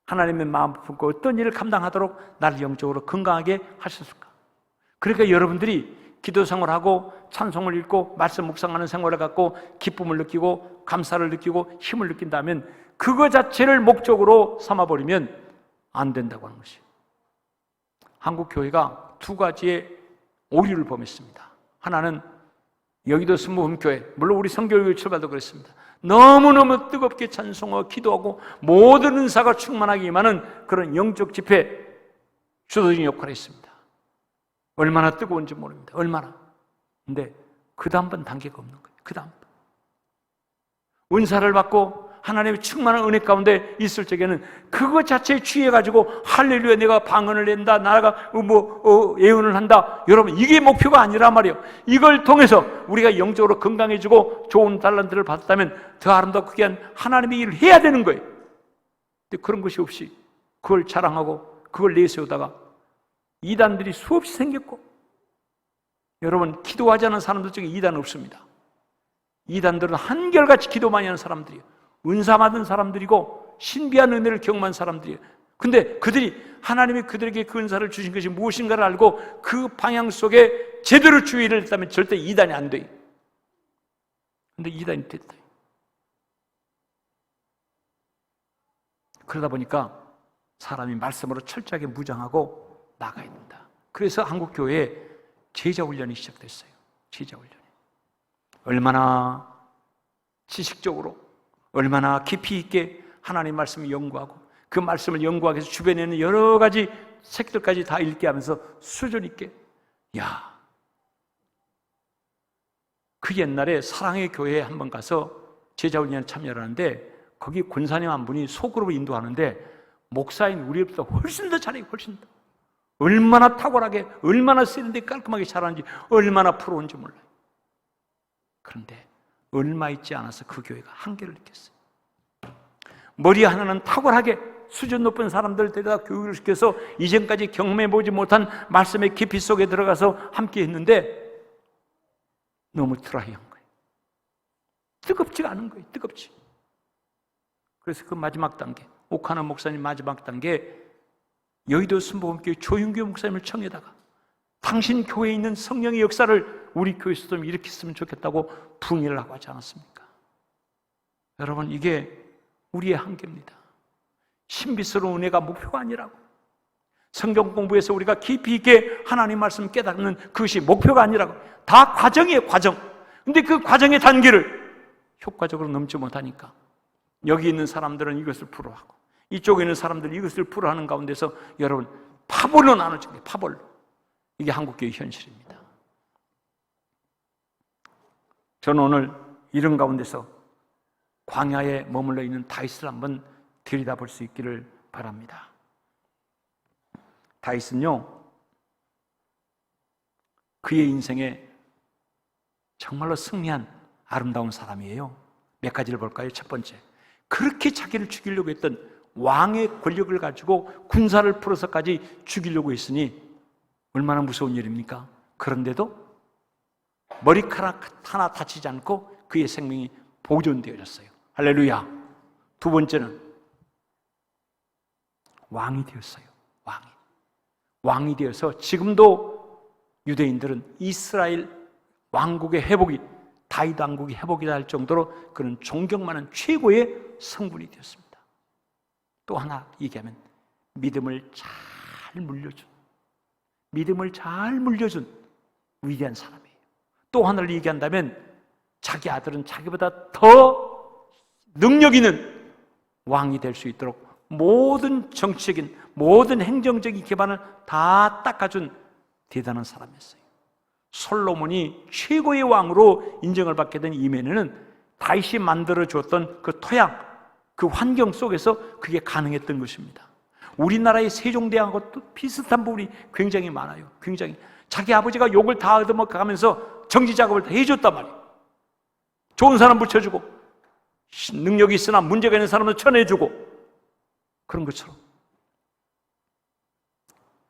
하나님의 마음 품고 어떤 일을 감당하도록 나를 영적으로 건강하게 하셨을까? 그러니까 여러분들이 기도 생활하고 찬송을 읽고 말씀 묵상하는 생활을 갖고 기쁨을 느끼고 감사를 느끼고 힘을 느낀다면 그거 자체를 목적으로 삼아버리면 안 된다고 하는 것이에요. 한국 교회가 두 가지의 오류를 범했습니다. 하나는 여기도 스무음교회, 물론 우리 성교육 출발도 그랬습니다. 너무너무 뜨겁게 찬송하고 기도하고 모든 은사가 충만하게 임하는 그런 영적 집회 주도적인 역할을 했습니다. 얼마나 뜨거운지 모릅니다. 얼마나. 근데 그 다음번 단계가 없는 거예요. 그 다음번 은사를 받고 하나님의 충만한 은혜 가운데 있을 적에는 그거 자체에 취해가지고 할렐루야 내가 방언을 낸다, 나라가 예언을 한다. 여러분 이게 목표가 아니란 말이에요. 이걸 통해서 우리가 영적으로 건강해지고 좋은 달란트를 받았다면 더 아름답고 귀한 하나님의 일을 해야 되는 거예요. 근데 그런 것이 없이 그걸 자랑하고 그걸 내세우다가 이단들이 수없이 생겼고, 여러분 기도하지 않은 사람들 중에 이단 없습니다. 이단들은 한결같이 기도 많이 하는 사람들이에요. 은사 받은 사람들이고 신비한 은혜를 경험한 사람들이에요. 근데 그들이 하나님이 그들에게 그 은사를 주신 것이 무엇인가를 알고 그 방향 속에 제대로 주의를 했다면 절대 이단이 안 돼요. 근데 이단이 됐다. 그러다 보니까 사람이 말씀으로 철저하게 무장하고 나가야 된다. 그래서 한국교회에 제자훈련이 시작됐어요. 제자훈련이. 얼마나 지식적으로, 얼마나 깊이 있게 하나님 말씀을 연구하고 그 말씀을 연구하기 위해서 주변에 있는 여러 가지 책들까지 다 읽게 하면서 수준 있게. 그 옛날에 사랑의 교회에 한번 가서 제자훈련에 참여를 하는데 거기 권사님 한 분이 소그룹을 인도하는데 목사인 우리보다 훨씬 더 잘해요. 훨씬 더. 얼마나 탁월하게, 얼마나 세련되게 깔끔하게 잘하는지, 얼마나 프로인지 몰라요. 그런데 얼마 있지 않아서 그 교회가 한계를 느꼈어요. 머리 하나는 탁월하게 수준 높은 사람들 데려다 교육을 시켜서 이전까지 경험해보지 못한 말씀의 깊이 속에 들어가서 함께 했는데 너무 드라이한 거예요. 뜨겁지가 않은 거예요. 뜨겁지. 그래서 그 마지막 단계, 옥하나 목사님 마지막 단계, 여의도 순복음교회 조윤교 목사님을 청해다가 당신 교회에 있는 성령의 역사를 우리 교회에서도 일으켰으면 좋겠다고 부응을 하고 하지 않았습니까? 여러분 이게 우리의 한계입니다. 신비스러운 은혜가 목표가 아니라고. 성경 공부에서 우리가 깊이 있게 하나님 말씀 깨닫는 그것이 목표가 아니라고. 다 과정이에요, 과정. 근데 그 과정의 단계를 효과적으로 넘지 못하니까 여기 있는 사람들은 이것을 불허하고 이쪽에 있는 사람들은 이것을 불허하는 가운데서 여러분 파벌로 나눠진 거예요. 파벌로. 이게 한국교회의 현실입니다. 저는 오늘 이런 가운데서 광야에 머물러 있는 다윗을 한번 들여다볼 수 있기를 바랍니다. 다윗은요, 그의 인생에 정말로 승리한 아름다운 사람이에요. 몇 가지를 볼까요? 첫 번째, 그렇게 자기를 죽이려고 했던 왕의 권력을 가지고 군사를 풀어서까지 죽이려고 했으니 얼마나 무서운 일입니까? 그런데도 머리카락 하나 다치지 않고 그의 생명이 보존되어졌어요. 할렐루야. 두 번째는 왕이 되었어요. 왕이 되어서 지금도 유대인들은 이스라엘 왕국의 회복이, 다윗 왕국의 회복이다 할 정도로 그런 존경받는 최고의 성분이 되었습니다. 또 하나 얘기하면 믿음을 잘 물려준 위대한 사람이에요. 또 하나를 얘기한다면 자기 아들은 자기보다 더 능력 있는 왕이 될 수 있도록 모든 정치적인, 모든 행정적인 기반을 다 닦아준 대단한 사람이었어요. 솔로몬이 최고의 왕으로 인정을 받게 된 이면에는 다윗이 만들어주었던 그 토양, 그 환경 속에서 그게 가능했던 것입니다. 우리나라의 세종대왕하고 비슷한 부분이 굉장히 많아요. 굉장히. 자기 아버지가 욕을 다 얻어먹어가면서 정치작업을 다 해줬단 말이에요. 좋은 사람 붙여주고, 능력이 있으나 문제가 있는 사람은 쳐내주고, 그런 것처럼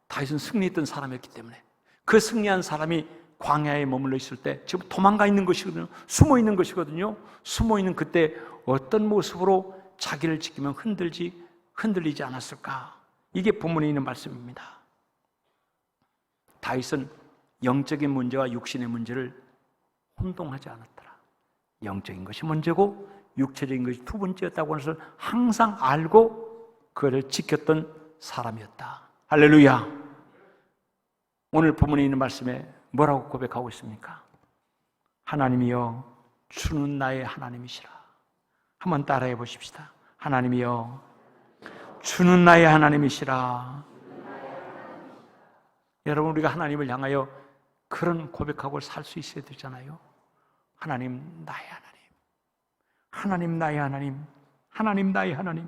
다윗은 승리했던 사람이었기 때문에 그 승리한 사람이 광야에 머물러 있을 때 지금 도망가 있는 것이거든요. 숨어 있는 것이거든요. 숨어 있는 그때 어떤 모습으로 자기를 지키면 흔들리지 않았을까? 이게 본문에 있는 말씀입니다. 다윗은 영적인 문제와 육신의 문제를 혼동하지 않았더라. 영적인 것이 먼저고 육체적인 것이 두 번째였다고 하는 것을 항상 알고 그를 지켰던 사람이었다. 할렐루야. 오늘 본문에 있는 말씀에 뭐라고 고백하고 있습니까? 하나님이여 주는 나의 하나님이시라. 한번 따라해 보십시다. 하나님이여 주는 나의 하나님이시라. 여러분 우리가 하나님을 향하여 그런 고백하고 살 수 있어야 되잖아요. 하나님 나의 하나님, 하나님 나의 하나님, 하나님, 나의 하나님.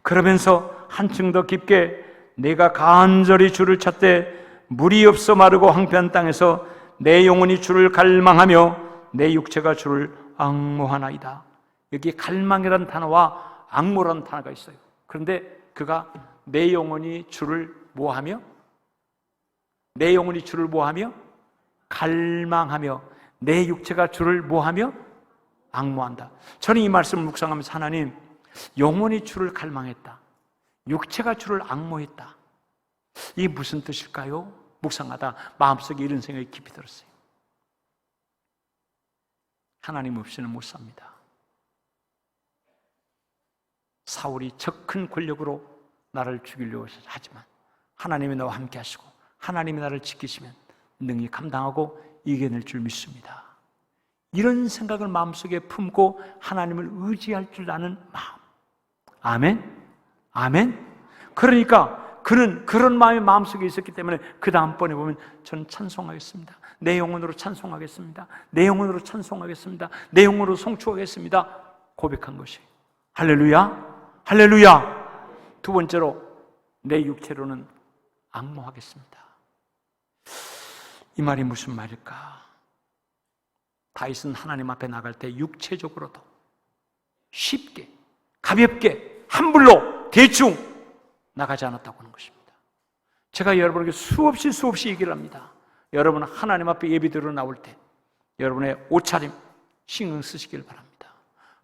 그러면서 한층 더 깊게 내가 간절히 주를 찾되 물이 없어 마르고 황폐한 땅에서 내 영혼이 주를 갈망하며 내 육체가 주를 앙모하나이다. 여기 갈망이라는 단어와 앙모라는 단어가 있어요. 그런데 그가 내 영혼이 주를 뭐하며? 내 영혼이 주를 뭐하며? 갈망하며 내 육체가 주를 뭐하며? 앙모한다. 저는 이 말씀을 묵상하면서 하나님, 영혼이 주를 갈망했다, 육체가 주를 앙모했다, 이게 무슨 뜻일까요? 묵상하다 마음속에 이런 생각이 깊이 들었어요. 하나님 없이는 못 삽니다. 사울이 저 큰 권력으로 나를 죽이려고 하지만 하나님이 나와 함께 하시고 하나님이 나를 지키시면 능히 감당하고 이겨낼 줄 믿습니다. 이런 생각을 마음속에 품고 하나님을 의지할 줄 아는 마음. 아멘? 아멘? 그러니까 그는 그런 마음이 마음속에 있었기 때문에 그 다음번에 보면 저는 찬송하겠습니다. 내 영혼으로 찬송하겠습니다. 내 영혼으로 찬송하겠습니다. 내 영혼으로 송축하겠습니다. 고백한 것이. 할렐루야! 할렐루야! 두 번째로 내 육체로는 앙모하겠습니다. 이 말이 무슨 말일까? 다윗은 하나님 앞에 나갈 때 육체적으로도 쉽게, 가볍게, 함불로, 대충 나가지 않았다고 하는 것입니다. 제가 여러분에게 수없이 얘기를 합니다. 여러분 하나님 앞에 예배드리러 나올 때 여러분의 옷차림 신경 쓰시길 바랍니다.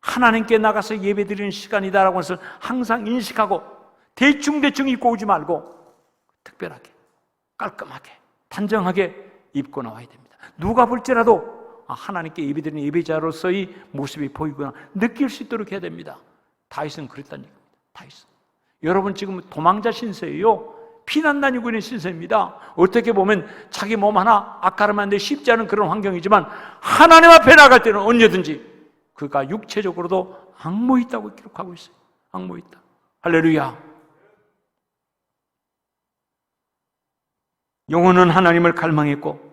하나님께 나가서 예배드리는 시간이다라고 해서 항상 인식하고 대충 입고 오지 말고 특별하게, 깔끔하게, 단정하게 입고 나와야 됩니다. 누가 볼지라도 하나님께 예배드리는 예배자로서의 모습이 보이거나 느낄 수 있도록 해야 됩니다. 다윗은 그랬다는 얘기입니다. 다윗은. 여러분 지금 도망자 신세예요. 피난 다니고 있는 신세입니다. 어떻게 보면 자기 몸 하나 악가름하는데 쉽지 않은 그런 환경이지만 하나님 앞에 나갈 때는 언제든지 그가 육체적으로도 앙모 있다고 기록하고 있어요. 앙모 있다. 할렐루야. 영혼은 하나님을 갈망했고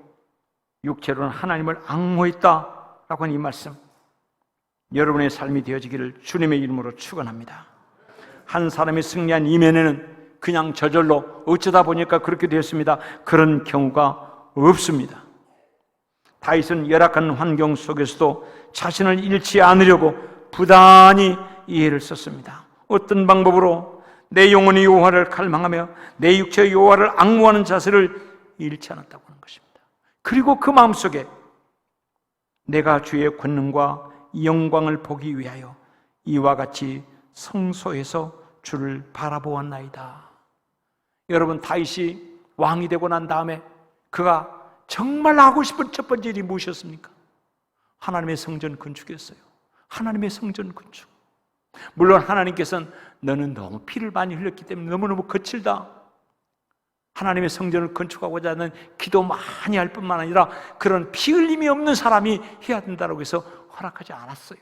육체로는 하나님을 앙모했다라고 하는 이 말씀, 여러분의 삶이 되어지기를 주님의 이름으로 축원합니다. 한 사람이 승리한 이면에는 그냥 저절로 어쩌다 보니까 그렇게 되었습니다. 그런 경우가 없습니다. 다윗은 열악한 환경 속에서도 자신을 잃지 않으려고 부단히 이해를 썼습니다. 어떤 방법으로? 내 영혼이 여호와를 갈망하며 내 육체의 여호와를 앙모하는 자세를 잃지 않았다고 하는 것입니다. 그리고 그 마음속에 내가 주의 권능과 영광을 보기 위하여 이와 같이 성소에서 주를 바라보았나이다. 여러분 다윗이 왕이 되고 난 다음에 그가 정말 하고 싶은 첫 번째 일이 무엇이었습니까? 하나님의 성전 건축이었어요. 하나님의 성전 건축. 물론 하나님께서는 너는 너무 피를 많이 흘렸기 때문에 너무너무 거칠다, 하나님의 성전을 건축하고자 하는 기도 많이 할 뿐만 아니라 그런 피 흘림이 없는 사람이 해야 된다고 해서 허락하지 않았어요.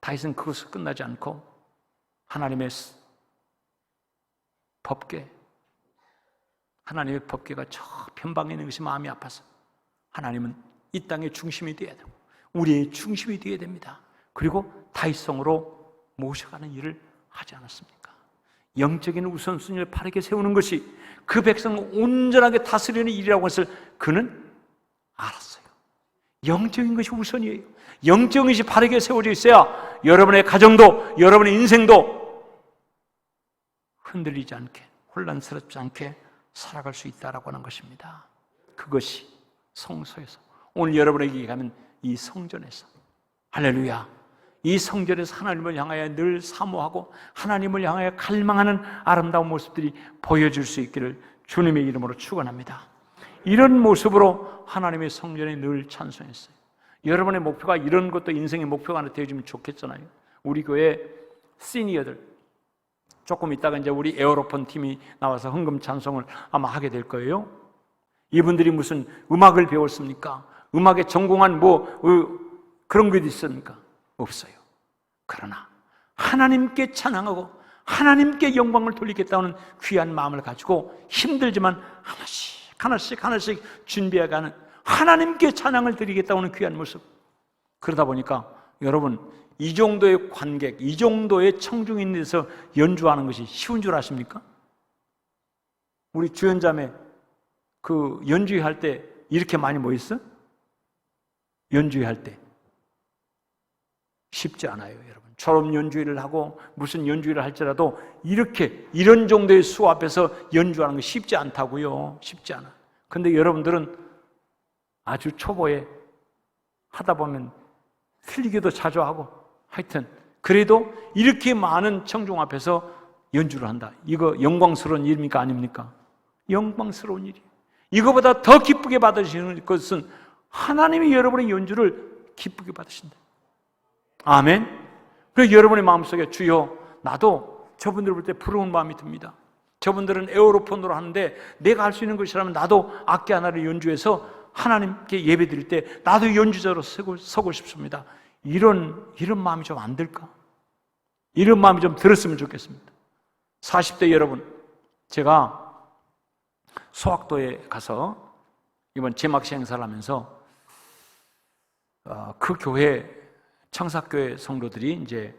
다윗은 그것을 끝나지 않고 하나님의 법궤, 하나님의 법궤가 저 편방에 있는 것이 마음이 아파서 하나님은 이 땅의 중심이 되어야 되고 우리의 중심이 되어야 됩니다. 그리고 다윗성으로 모셔가는 일을 하지 않았습니까? 영적인 우선순위를 바르게 세우는 것이 그 백성을 온전하게 다스리는 일이라고 것을 그는 알았어요. 영적인 것이 우선이에요. 영적인 것이 바르게 세워져 있어야 여러분의 가정도 여러분의 인생도 흔들리지 않게, 혼란스럽지 않게 살아갈 수 있다라고 하는 것입니다. 그것이 성소에서, 오늘 여러분에게 얘기하면 이 성전에서, 할렐루야, 이 성전에서 하나님을 향하여 늘 사모하고 하나님을 향하여 갈망하는 아름다운 모습들이 보여줄 수 있기를 주님의 이름으로 축원합니다. 이런 모습으로 하나님의 성전에 늘 찬송했어요. 여러분의 목표가 이런 것도 인생의 목표가 하나 되어주면 좋겠잖아요. 우리 교회 시니어들 조금 있다가 이제 우리 에어로폰 팀이 나와서 헌금 찬송을 아마 하게 될 거예요. 이분들이 무슨 음악을 배웠습니까? 음악에 전공한 그런 것도 있습니까? 없어요. 그러나 하나님께 찬양하고 하나님께 영광을 돌리겠다는 귀한 마음을 가지고 힘들지만 하나씩 준비해가는 하나님께 찬양을 드리겠다는 귀한 모습. 그러다 보니까 여러분 이 정도의 관객, 이 정도의 청중인데서 연주하는 것이 쉬운 줄 아십니까? 우리 주연자매 그 연주회 할 때 이렇게 많이 모였어? 연주회 할 때 쉽지 않아요, 여러분. 졸업 연주회를 하고 무슨 연주회를 할지라도 이렇게 이런 정도의 수 앞에서 연주하는 거 쉽지 않다고요. 쉽지 않아. 근데 여러분들은 아주 초보에 하다 보면 틀리기도 자주 하고 하여튼 그래도 이렇게 많은 청중 앞에서 연주를 한다. 이거 영광스러운 일입니까? 아닙니까? 영광스러운 일이에요. 이거보다 더 기쁘게 받으시는 것은 하나님이 여러분의 연주를 기쁘게 받으신다. 아멘. 그래서 여러분의 마음속에 주여 나도 저분들 볼 때 부러운 마음이 듭니다. 저분들은 에어로폰으로 하는데 내가 할 수 있는 것이라면 나도 악기 하나를 연주해서 하나님께 예배 드릴 때 나도 연주자로 서고 싶습니다. 이런 마음이 좀 안 들까? 이런 마음이 좀 들었으면 좋겠습니다. 40대 여러분, 제가 소학도에 가서 이번 제막시 행사를 하면서 그 교회 청사교회 성도들이 이제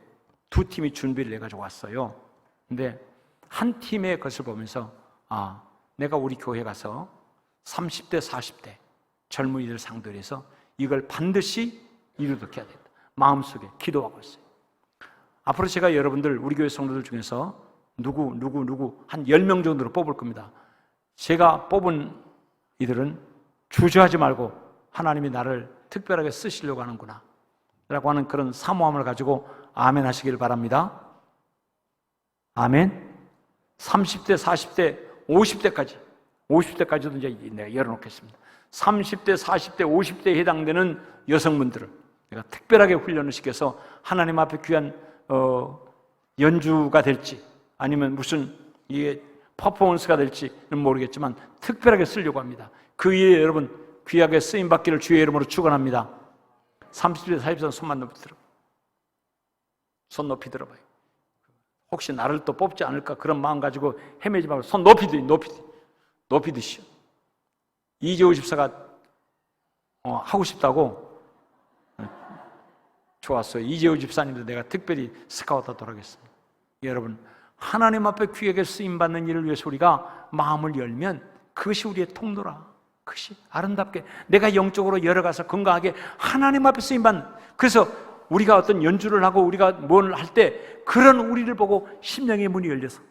두 팀이 준비를 해가지고 왔어요. 근데 한 팀의 것을 보면서 내가 우리 교회 가서 30대, 40대 젊은이들 상대로 해서 이걸 반드시 이루도록 해야 된다. 마음속에 기도하고 있어요. 앞으로 제가 여러분들 우리 교회 성도들 중에서 누구 한 10명 정도로 뽑을 겁니다. 제가 뽑은 이들은 주저하지 말고 하나님이 나를 특별하게 쓰시려고 하는구나 라고 하는 그런 사모함을 가지고 아멘 하시길 바랍니다. 아멘. 30대, 40대, 50대까지도 이제 내가 열어놓겠습니다. 30대, 40대, 50대에 해당되는 여성분들을 내가 특별하게 훈련을 시켜서 하나님 앞에 귀한 연주가 될지 아니면 무슨 이게 퍼포먼스가 될지는 모르겠지만 특별하게 쓰려고 합니다. 그 일에 여러분 귀하게 쓰임받기를 주의 이름으로 축원합니다. 30대, 40대 손만 높이 들어. 손 높이 들어봐요. 혹시 나를 또 뽑지 않을까 그런 마음 가지고 헤매지 말고 손 높이 드시오. 이재호 집사가 하고 싶다고 좋았어요. 이재호 집사님도 내가 특별히 스카우트하도록 하겠습니다. 여러분 하나님 앞에 귀하게 쓰임받는 일을 위해서 우리가 마음을 열면 그것이 우리의 통로라. 그것이 아름답게 내가 영적으로 열어가서 건강하게 하나님 앞에 쓰임받는, 그래서 우리가 어떤 연주를 하고 우리가 뭘 할 때 그런 우리를 보고 심령의 문이 열려서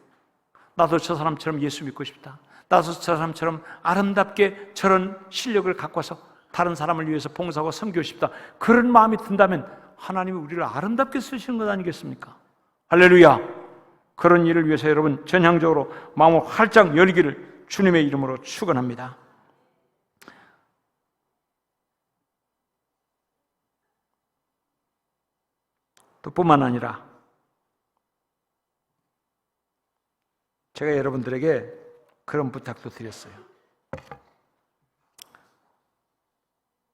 나도 저 사람처럼 예수 믿고 싶다. 나도 저 사람처럼 아름답게 저런 실력을 갖고 와서 다른 사람을 위해서 봉사하고 섬기고 싶다. 그런 마음이 든다면 하나님이 우리를 아름답게 쓰시는 것 아니겠습니까? 할렐루야. 그런 일을 위해서 여러분 전향적으로 마음을 활짝 열기를 주님의 이름으로 축원합니다. 또 뿐만 아니라 제가 여러분들에게 그런 부탁도 드렸어요.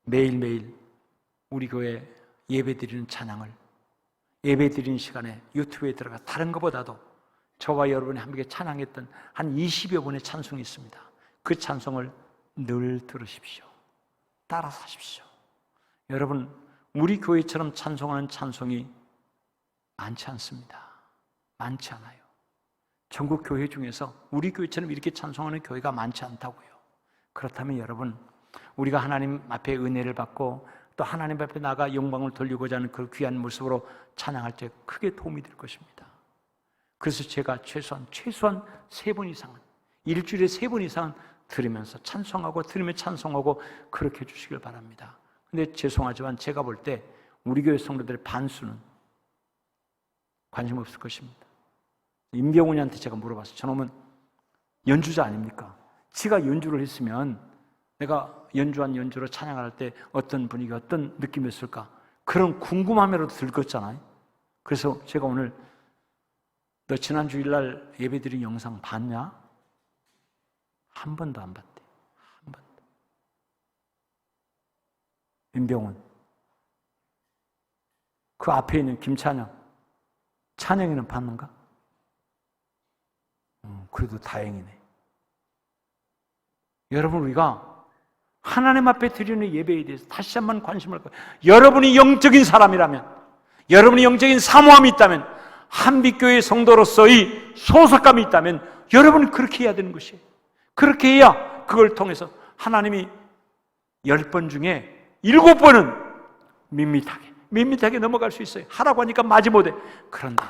매일매일 우리 교회 예배드리는 찬양을 예배드리는 시간에 유튜브에 들어가 다른 것보다도 저와 여러분이 함께 찬양했던 한 20여 번의 찬송이 있습니다. 그 찬송을 늘 들으십시오. 따라서 하십시오. 여러분 우리 교회처럼 찬송하는 찬송이 많지 않습니다. 많지 않아요. 전국 교회 중에서 우리 교회처럼 이렇게 찬송하는 교회가 많지 않다고요. 그렇다면 여러분 우리가 하나님 앞에 은혜를 받고 또 하나님 앞에 나가 영광을 돌리고자 하는 그 귀한 모습으로 찬양할 때 크게 도움이 될 것입니다. 그래서 제가 최소한 3번 이상은 일주일에 3번 이상은 들으면서 찬송하고 들으며 찬송하고 그렇게 해주시길 바랍니다. 근데 죄송하지만 제가 볼 때 우리 교회 성도들의 반수는 관심 없을 것입니다. 임병훈이한테 제가 물어봤어요. 저놈은 연주자 아닙니까? 지가 연주를 했으면 내가 연주한 연주로 찬양할 때 어떤 분위기, 어떤 느낌이었을까? 그런 궁금함이라도 들었잖아요. 그래서 제가 오늘 너 지난 주일날 예배드린 영상 봤냐? 한 번도 안 봤대. 한 번도. 임병훈. 그 앞에 있는 김찬영. 찬영이는 봤는가? 그래도 다행이네. 여러분 우리가 하나님 앞에 드리는 예배에 대해서 다시 한번 관심을 갖고 여러분이 영적인 사람이라면 여러분이 영적인 사모함이 있다면, 한빛교회 성도로서의 소속감이 있다면 여러분은 그렇게 해야 되는 것이에요. 그렇게 해야 그걸 통해서 하나님이 10번 중에 7번은 밋밋하게 넘어갈 수 있어요. 하라고 하니까 마지못해. 그런데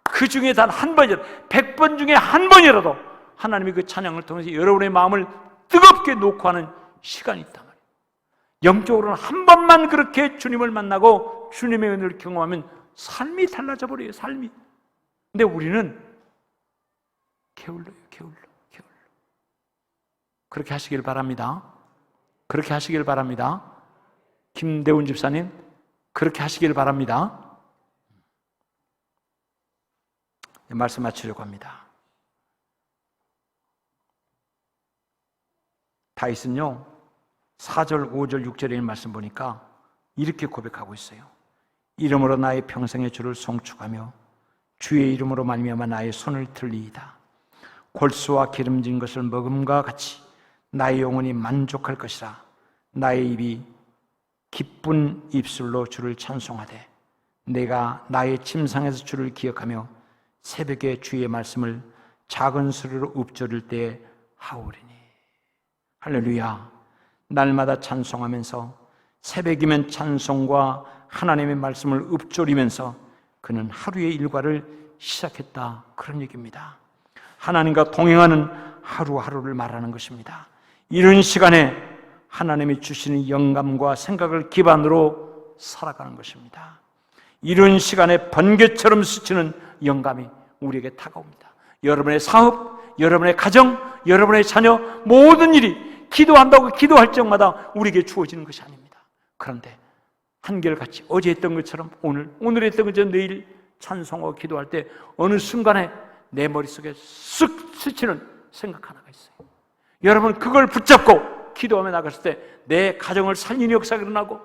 그 중에 단 한 번이라도, 100번 중에 한 번이라도 하나님이 그 찬양을 통해서 여러분의 마음을 뜨겁게 놓고 하는 시간이 있단 말이에요. 영적으로는 한 번만 그렇게 주님을 만나고 주님의 은혜를 경험하면 삶이 달라져 버려요. 삶이. 근데 우리는 게을러요. 게을러. 그렇게 하시길 바랍니다. 그렇게 하시길 바랍니다. 김대훈 집사님, 그렇게 하시길 바랍니다. 말씀 마치려고 합니다. 다윗은요, 4절, 5절, 6절에 있는 말씀 보니까 이렇게 고백하고 있어요. 이름으로 나의 평생의 주를 송축하며 주의 이름으로 말미암아 나의 손을 들리이다. 골수와 기름진 것을 먹음과 같이 나의 영혼이 만족할 것이라. 나의 입이 기쁜 입술로 주를 찬송하되 내가 나의 침상에서 주를 기억하며 새벽에 주의 말씀을 작은 소리로 읊조릴 때에 하오리니. 할렐루야. 날마다 찬송하면서 새벽이면 찬송과 하나님의 말씀을 읊조리면서 그는 하루의 일과를 시작했다, 그런 얘기입니다. 하나님과 동행하는 하루하루를 말하는 것입니다. 이런 시간에 하나님이 주시는 영감과 생각을 기반으로 살아가는 것입니다. 이런 시간에 번개처럼 스치는 영감이 우리에게 다가옵니다. 여러분의 사업, 여러분의 가정, 여러분의 자녀, 모든 일이 기도한다고 기도할 적마다 우리에게 주어지는 것이 아닙니다. 그런데 한결같이 어제 했던 것처럼 오늘 했던 것처럼 내일 찬송하고 기도할 때 어느 순간에 내 머릿속에 쓱 스치는 생각 하나가 있어요. 여러분, 그걸 붙잡고 기도하며 나갔을 때 내 가정을 살리는 역사가 일어나고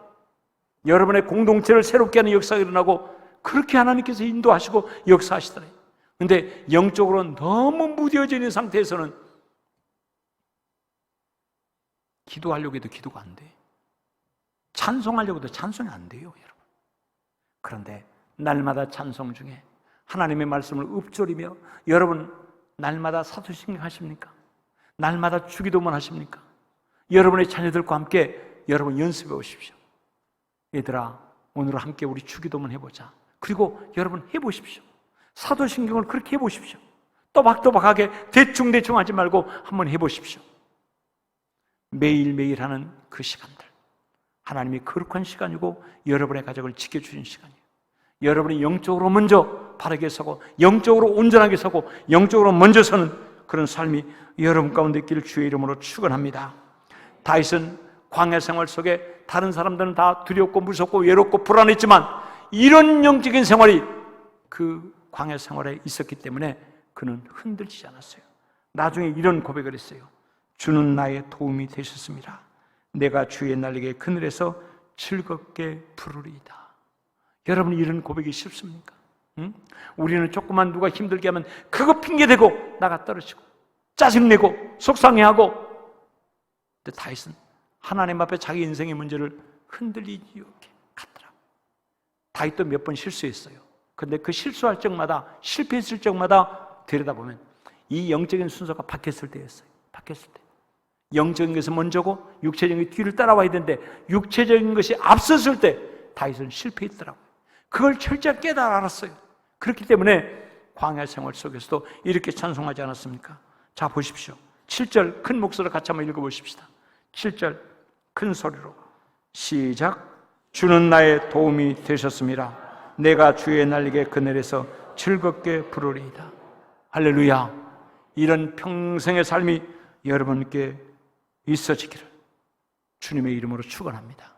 여러분의 공동체를 새롭게 하는 역사가 일어나고 그렇게 하나님께서 인도하시고 역사하시더래요. 그런데 영적으로 너무 무뎌져 있는 상태에서는 기도하려고 해도 기도가 안 돼. 찬송하려고 해도 찬송이 안 돼요, 여러분. 그런데 날마다 찬송 중에 하나님의 말씀을 읊조리며, 여러분 날마다 사도신경 하십니까? 날마다 주기도문 하십니까? 여러분의 자녀들과 함께 여러분 연습해 오십시오. 얘들아, 오늘 함께 우리 주기도문 해보자. 그리고 여러분 해보십시오. 사도신경을 그렇게 해보십시오. 또박또박하게 대충대충 하지 말고 한번 해보십시오. 매일매일 하는 그 시간들, 하나님이 거룩한 시간이고 여러분의 가정을 지켜주신 시간이에요. 여러분이 영적으로 먼저 바르게 서고 영적으로 온전하게 서고 영적으로 먼저 서는 그런 삶이 여러분 가운데 있기를 주의 이름으로 축원합니다. 다윗은 광야 생활 속에 다른 사람들은 다 두렵고 무섭고 외롭고 불안했지만 이런 영적인 생활이 그 광야 생활에 있었기 때문에 그는 흔들리지 않았어요. 나중에 이런 고백을 했어요. 주는 나의 도움이 되셨습니다. 내가 주의 날개에 그늘에서 즐겁게 부르리이다. 여러분, 이런 고백이 쉽습니까? 응? 우리는 조금만 누가 힘들게 하면 그거 핑계대고 나가 떨어지고 짜증내고 속상해하고, 근데 다윗은 하나님 앞에 자기 인생의 문제를 흔들리지 않게 갔더라고요. 다윗도 몇 번 실수했어요. 근데 그 실수할 적마다, 실패했을 적마다 들여다보면 이 영적인 순서가 바뀌었을 때였어요. 바뀌었을 때. 영적인 것은 먼저고 육체적인 것이 뒤를 따라와야 되는데 육체적인 것이 앞섰을 때 다윗은 실패했더라고요. 그걸 철저히 깨달아 알았어요. 그렇기 때문에 광야 생활 속에서도 이렇게 찬송하지 않았습니까? 자, 보십시오. 7절 큰 목소리로 같이 한번 읽어보십시다. 7절 큰 소리로 시작. 주는 나의 도움이 되셨습니다. 내가 주의 날개 그늘에서 즐겁게 부르리이다. 할렐루야. 이런 평생의 삶이 여러분께 있어지기를 주님의 이름으로 축원합니다.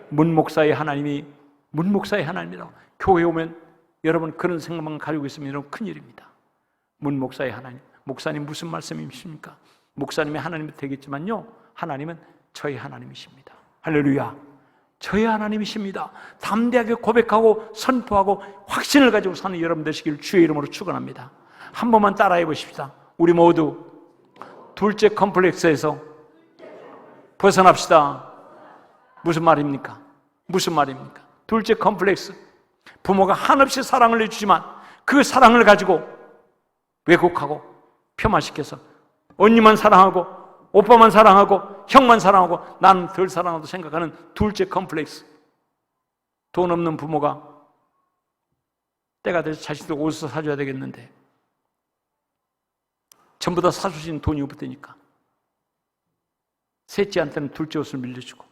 문목사의 하나님이라고 교회에 오면 여러분 그런 생각만 가지고 있으면 여러분 큰일입니다. 문목사의 하나님, 목사님 무슨 말씀이십니까? 목사님이 하나님이 되겠지만요, 하나님은 저의 하나님이십니다. 할렐루야. 저의 하나님이십니다. 담대하게 고백하고 선포하고 확신을 가지고 사는 여러분 되시길 주의 이름으로 축원합니다. 한 번만 따라해 보십시다. 우리 모두 둘째 컴플렉스에서 벗어납시다. 무슨 말입니까? 무슨 말입니까? 둘째 컴플렉스. 부모가 한없이 사랑을 해주지만 그 사랑을 가지고 왜곡하고 폄하시켜서 언니만 사랑하고 오빠만 사랑하고 형만 사랑하고 나는 덜 사랑하다고 생각하는 둘째 컴플렉스. 돈 없는 부모가 때가 돼서 자식들 옷을 사줘야 되겠는데 전부 다 사주신 돈이 없으니까 셋째한테는 둘째 옷을 밀려주고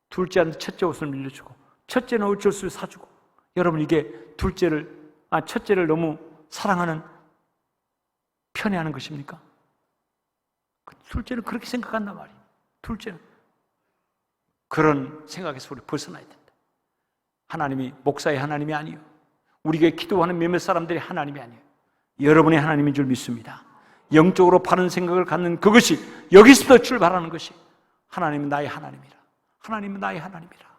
둘째한테 첫째 옷을 밀려주고 첫째는 어쩔 수 없이 사주고. 여러분, 이게 첫째를 너무 사랑하는 편애하는 것입니까? 둘째는 그렇게 생각한단 말이에요. 둘째는 그런 생각에서 우리 벗어나야 된다. 하나님이 목사의 하나님이 아니에요. 우리가 기도하는 몇몇 사람들이 하나님이 아니에요. 여러분의 하나님인 줄 믿습니다. 영적으로 바른 생각을 갖는 그것이 여기서부터 출발하는 것이 하나님은 나의 하나님이라. 하나님은 나의 하나님이라.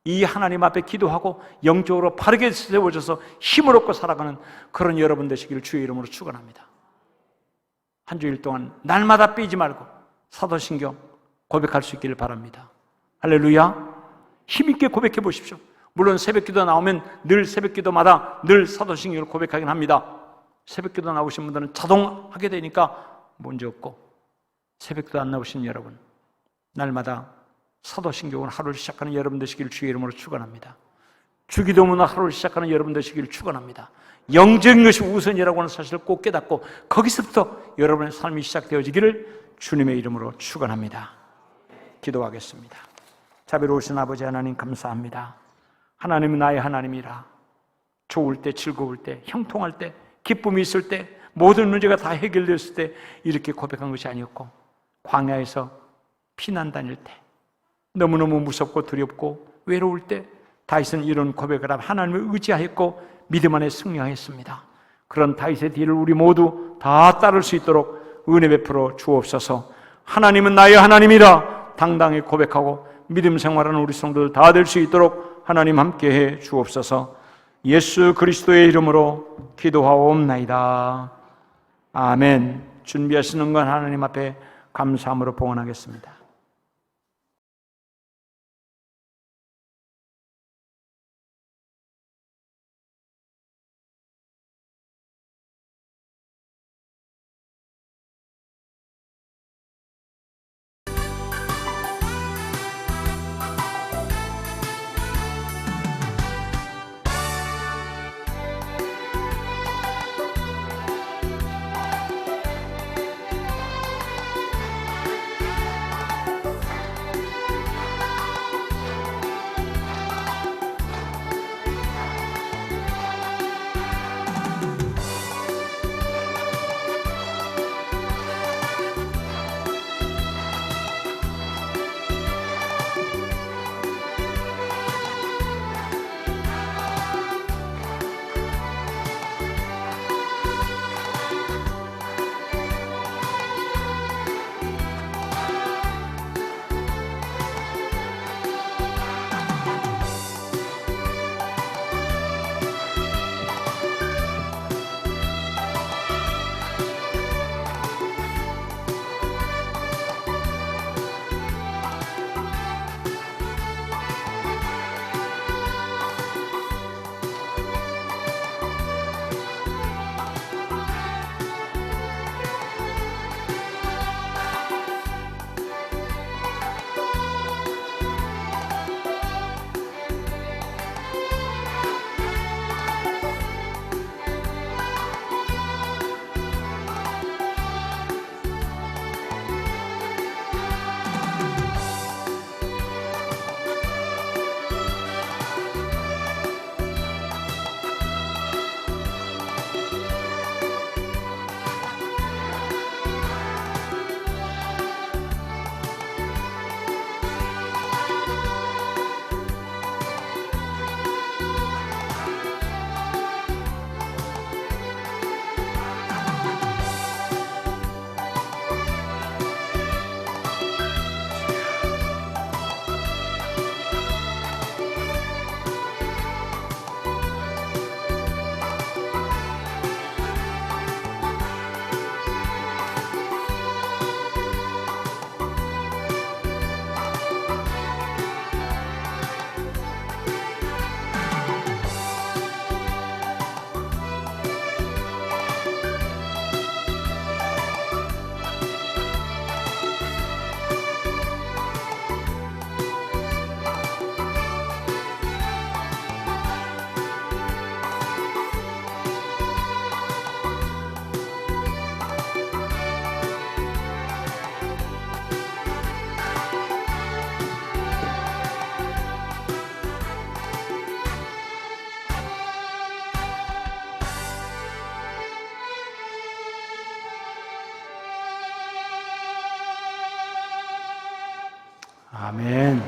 이 하나님 앞에 기도하고 영적으로 바르게 세워져서 힘을 얻고 살아가는 그런 여러분 되시기를 주의 이름으로 축원합니다. 한 주일 동안 날마다 빼지 말고 사도신경 고백할 수 있기를 바랍니다. 할렐루야. 힘있게 고백해 보십시오. 물론 새벽기도 나오면 늘 새벽기도마다 늘 사도신경을 고백하긴 합니다. 새벽기도 나오신 분들은 자동 하게 되니까 문제 없고, 새벽기도 안 나오신 여러분 날마다 사도신경을 하루를 시작하는 여러분 되시기를 주의 이름으로 축원합니다. 주기도문을 하루를 시작하는 여러분 되시기를 축원합니다. 영적인 것이 우선이라고 하는 사실을 꼭 깨닫고 거기서부터 여러분의 삶이 시작되어지기를 주님의 이름으로 축원합니다. 기도하겠습니다. 자비로우신 아버지 하나님, 감사합니다. 하나님은 나의 하나님이라. 좋을 때, 즐거울 때, 형통할 때, 기쁨이 있을 때, 모든 문제가 다 해결됐을 때 이렇게 고백한 것이 아니었고, 광야에서 피난 다닐 때, 너무너무 무섭고 두렵고 외로울 때 다윗은 이런 고백을 하며 하나님을 의지하였고 믿음 안에 승리하였습니다. 그런 다윗의 뒤를 우리 모두 다 따를 수 있도록 은혜 베풀어 주옵소서. 하나님은 나의 하나님이라 당당히 고백하고 믿음 생활하는 우리 성도들 다 될 수 있도록 하나님 함께해 주옵소서. 예수 그리스도의 이름으로 기도하옵나이다. 아멘. 준비하시는 건 하나님 앞에 감사함으로 봉헌하겠습니다. 아멘.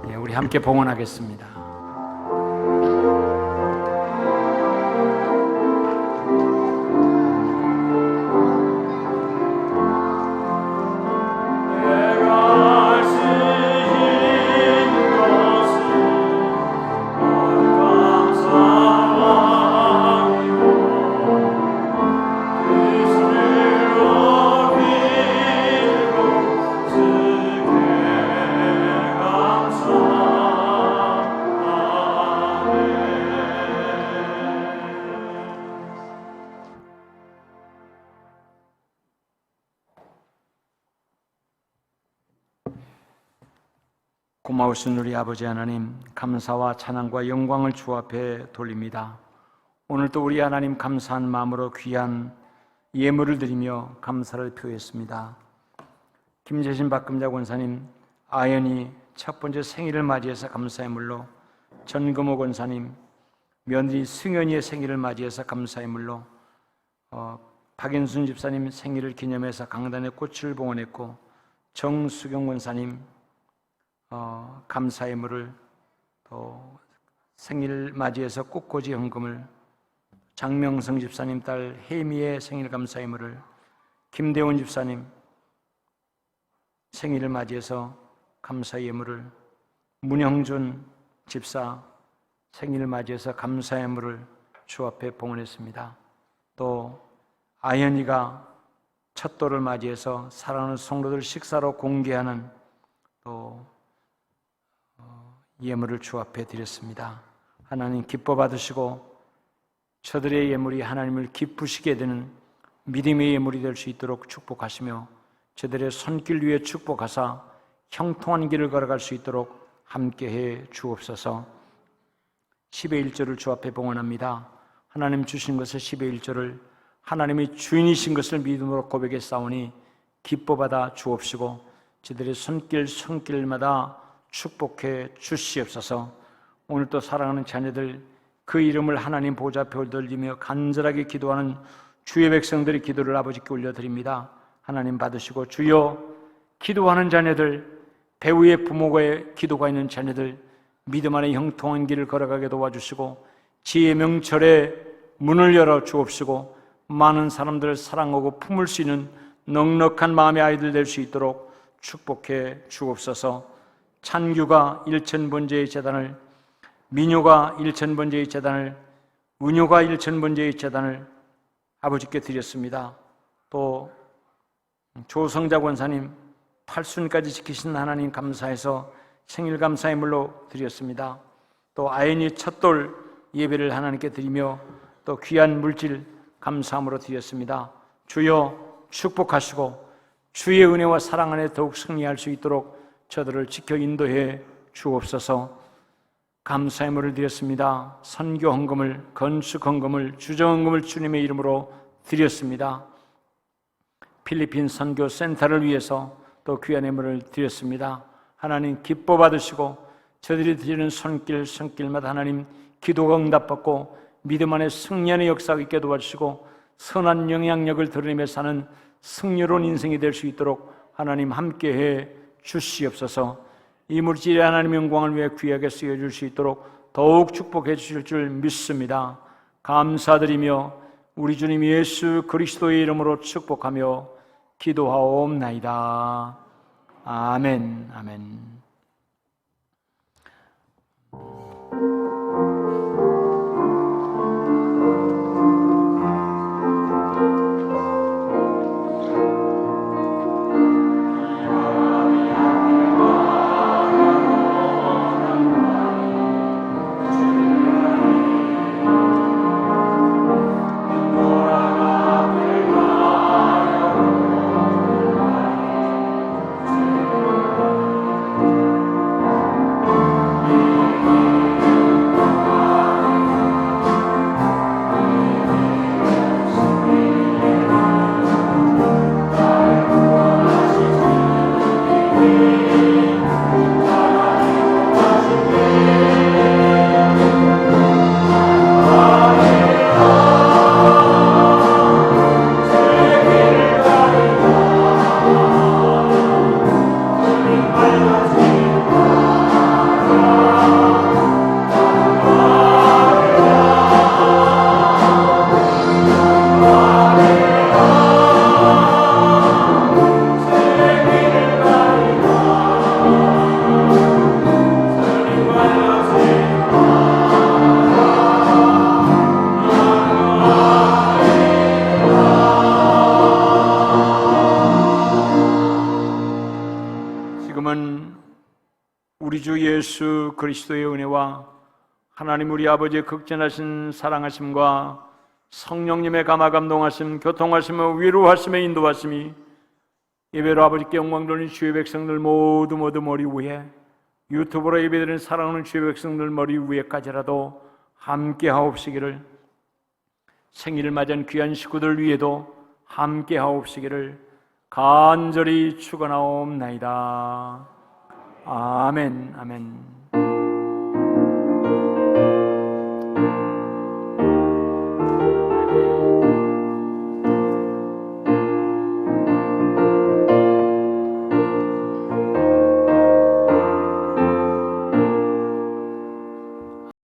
예, 우리 함께 봉헌하겠습니다. 고마우신 우리 아버지 하나님, 감사와 찬양과 영광을 주 앞에 돌립니다. 오늘도 우리 하나님 감사한 마음으로 귀한 예물을 드리며 감사를 표했습니다. 김재신 박금자 권사님, 아연이 첫 번째 생일을 맞이해서 감사의 물로, 전금호 권사님, 며느리 승연이의 생일을 맞이해서 감사의 물로, 박인순 집사님 생일을 기념해서 강단에 꽃을 봉헌했고, 정수경 권사님 감사의 물을, 또 생일 맞이해서 꽃꽂이 헌금을, 장명성 집사님 딸 혜미의 생일 감사의 물을, 김대원 집사님 생일을 맞이해서 감사의 예물을, 문형준 집사 생일을 맞이해서 감사의 물을 주 앞에 봉헌했습니다. 또 아연이가 첫 돌을 맞이해서 사랑하는 성도들 식사로 공개하는 또 예물을 주 앞에 드렸습니다. 하나님 기뻐 받으시고 저들의 예물이 하나님을 기쁘시게 되는 믿음의 예물이 될 수 있도록 축복하시며 저들의 손길 위에 축복하사 형통한 길을 걸어갈 수 있도록 함께해 주옵소서. 10의 1조를 주 앞에 봉헌합니다. 하나님 주신 것을 10의 1조를 하나님이 주인이신 것을 믿음으로 고백해 싸우니 기뻐 받아 주옵시고 저들의 손길마다 축복해 주시옵소서. 오늘 또 사랑하는 자녀들 그 이름을 하나님 보좌 앞에 올리며 간절하게 기도하는 주의 백성들의 기도를 아버지께 올려드립니다. 하나님 받으시고 주여, 기도하는 자녀들, 배우의 부모의 기도가 있는 자녀들 믿음 안에 형통한 길을 걸어가게 도와주시고 지혜의 명철에 문을 열어 주옵시고 많은 사람들을 사랑하고 품을 수 있는 넉넉한 마음의 아이들 될 수 있도록 축복해 주옵소서. 찬규가 1000번째의 제단을, 민효가 1000번째의 제단을, 은효가 1000번째의 제단을 아버지께 드렸습니다. 또 조성자 권사님 8순까지 지키신 하나님 감사해서 생일 감사의 물로 드렸습니다. 또 아연이 첫돌 예배를 하나님께 드리며 또 귀한 물질 감사함으로 드렸습니다. 주여 축복하시고 주의 은혜와 사랑 안에 더욱 승리할 수 있도록 저들을 지켜 인도해 주옵소서. 감사의 물을 드렸습니다. 선교 헌금을, 건축 헌금을, 주정 헌금을 주님의 이름으로 드렸습니다. 필리핀 선교 센터를 위해서 또 귀한 예물을 드렸습니다. 하나님 기뻐 받으시고 저들이 드리는 손길마다 하나님 기도가 응답받고 믿음 안에 승리하는 역사가 있게 도와주시고 선한 영향력을 드러내며 사는 승리로운 인생이 될 수 있도록 하나님 함께해 주시옵소서. 이 물질이 하나님의 영광을 위해 귀하게 쓰여줄 수 있도록 더욱 축복해 주실 줄 믿습니다. 감사드리며 우리 주님 예수 그리스도의 이름으로 축복하며 기도하옵나이다. 아멘. 아멘. 그리스도의 은혜와 하나님 우리 아버지의 극진하신 사랑하심과 성령님의 감화 감동하심, 교통하심과 위로하심에 인도하심이 예배로 아버지께 영광 돌린 주의 백성들 모두 머리 위에, 유튜브로 예배드리는 사랑하는 주의 백성들 머리 위에까지라도 함께 하옵시기를, 생일을 맞은 귀한 식구들 위에도 함께 하옵시기를 간절히 축원하옵나이다. 아멘. 아멘.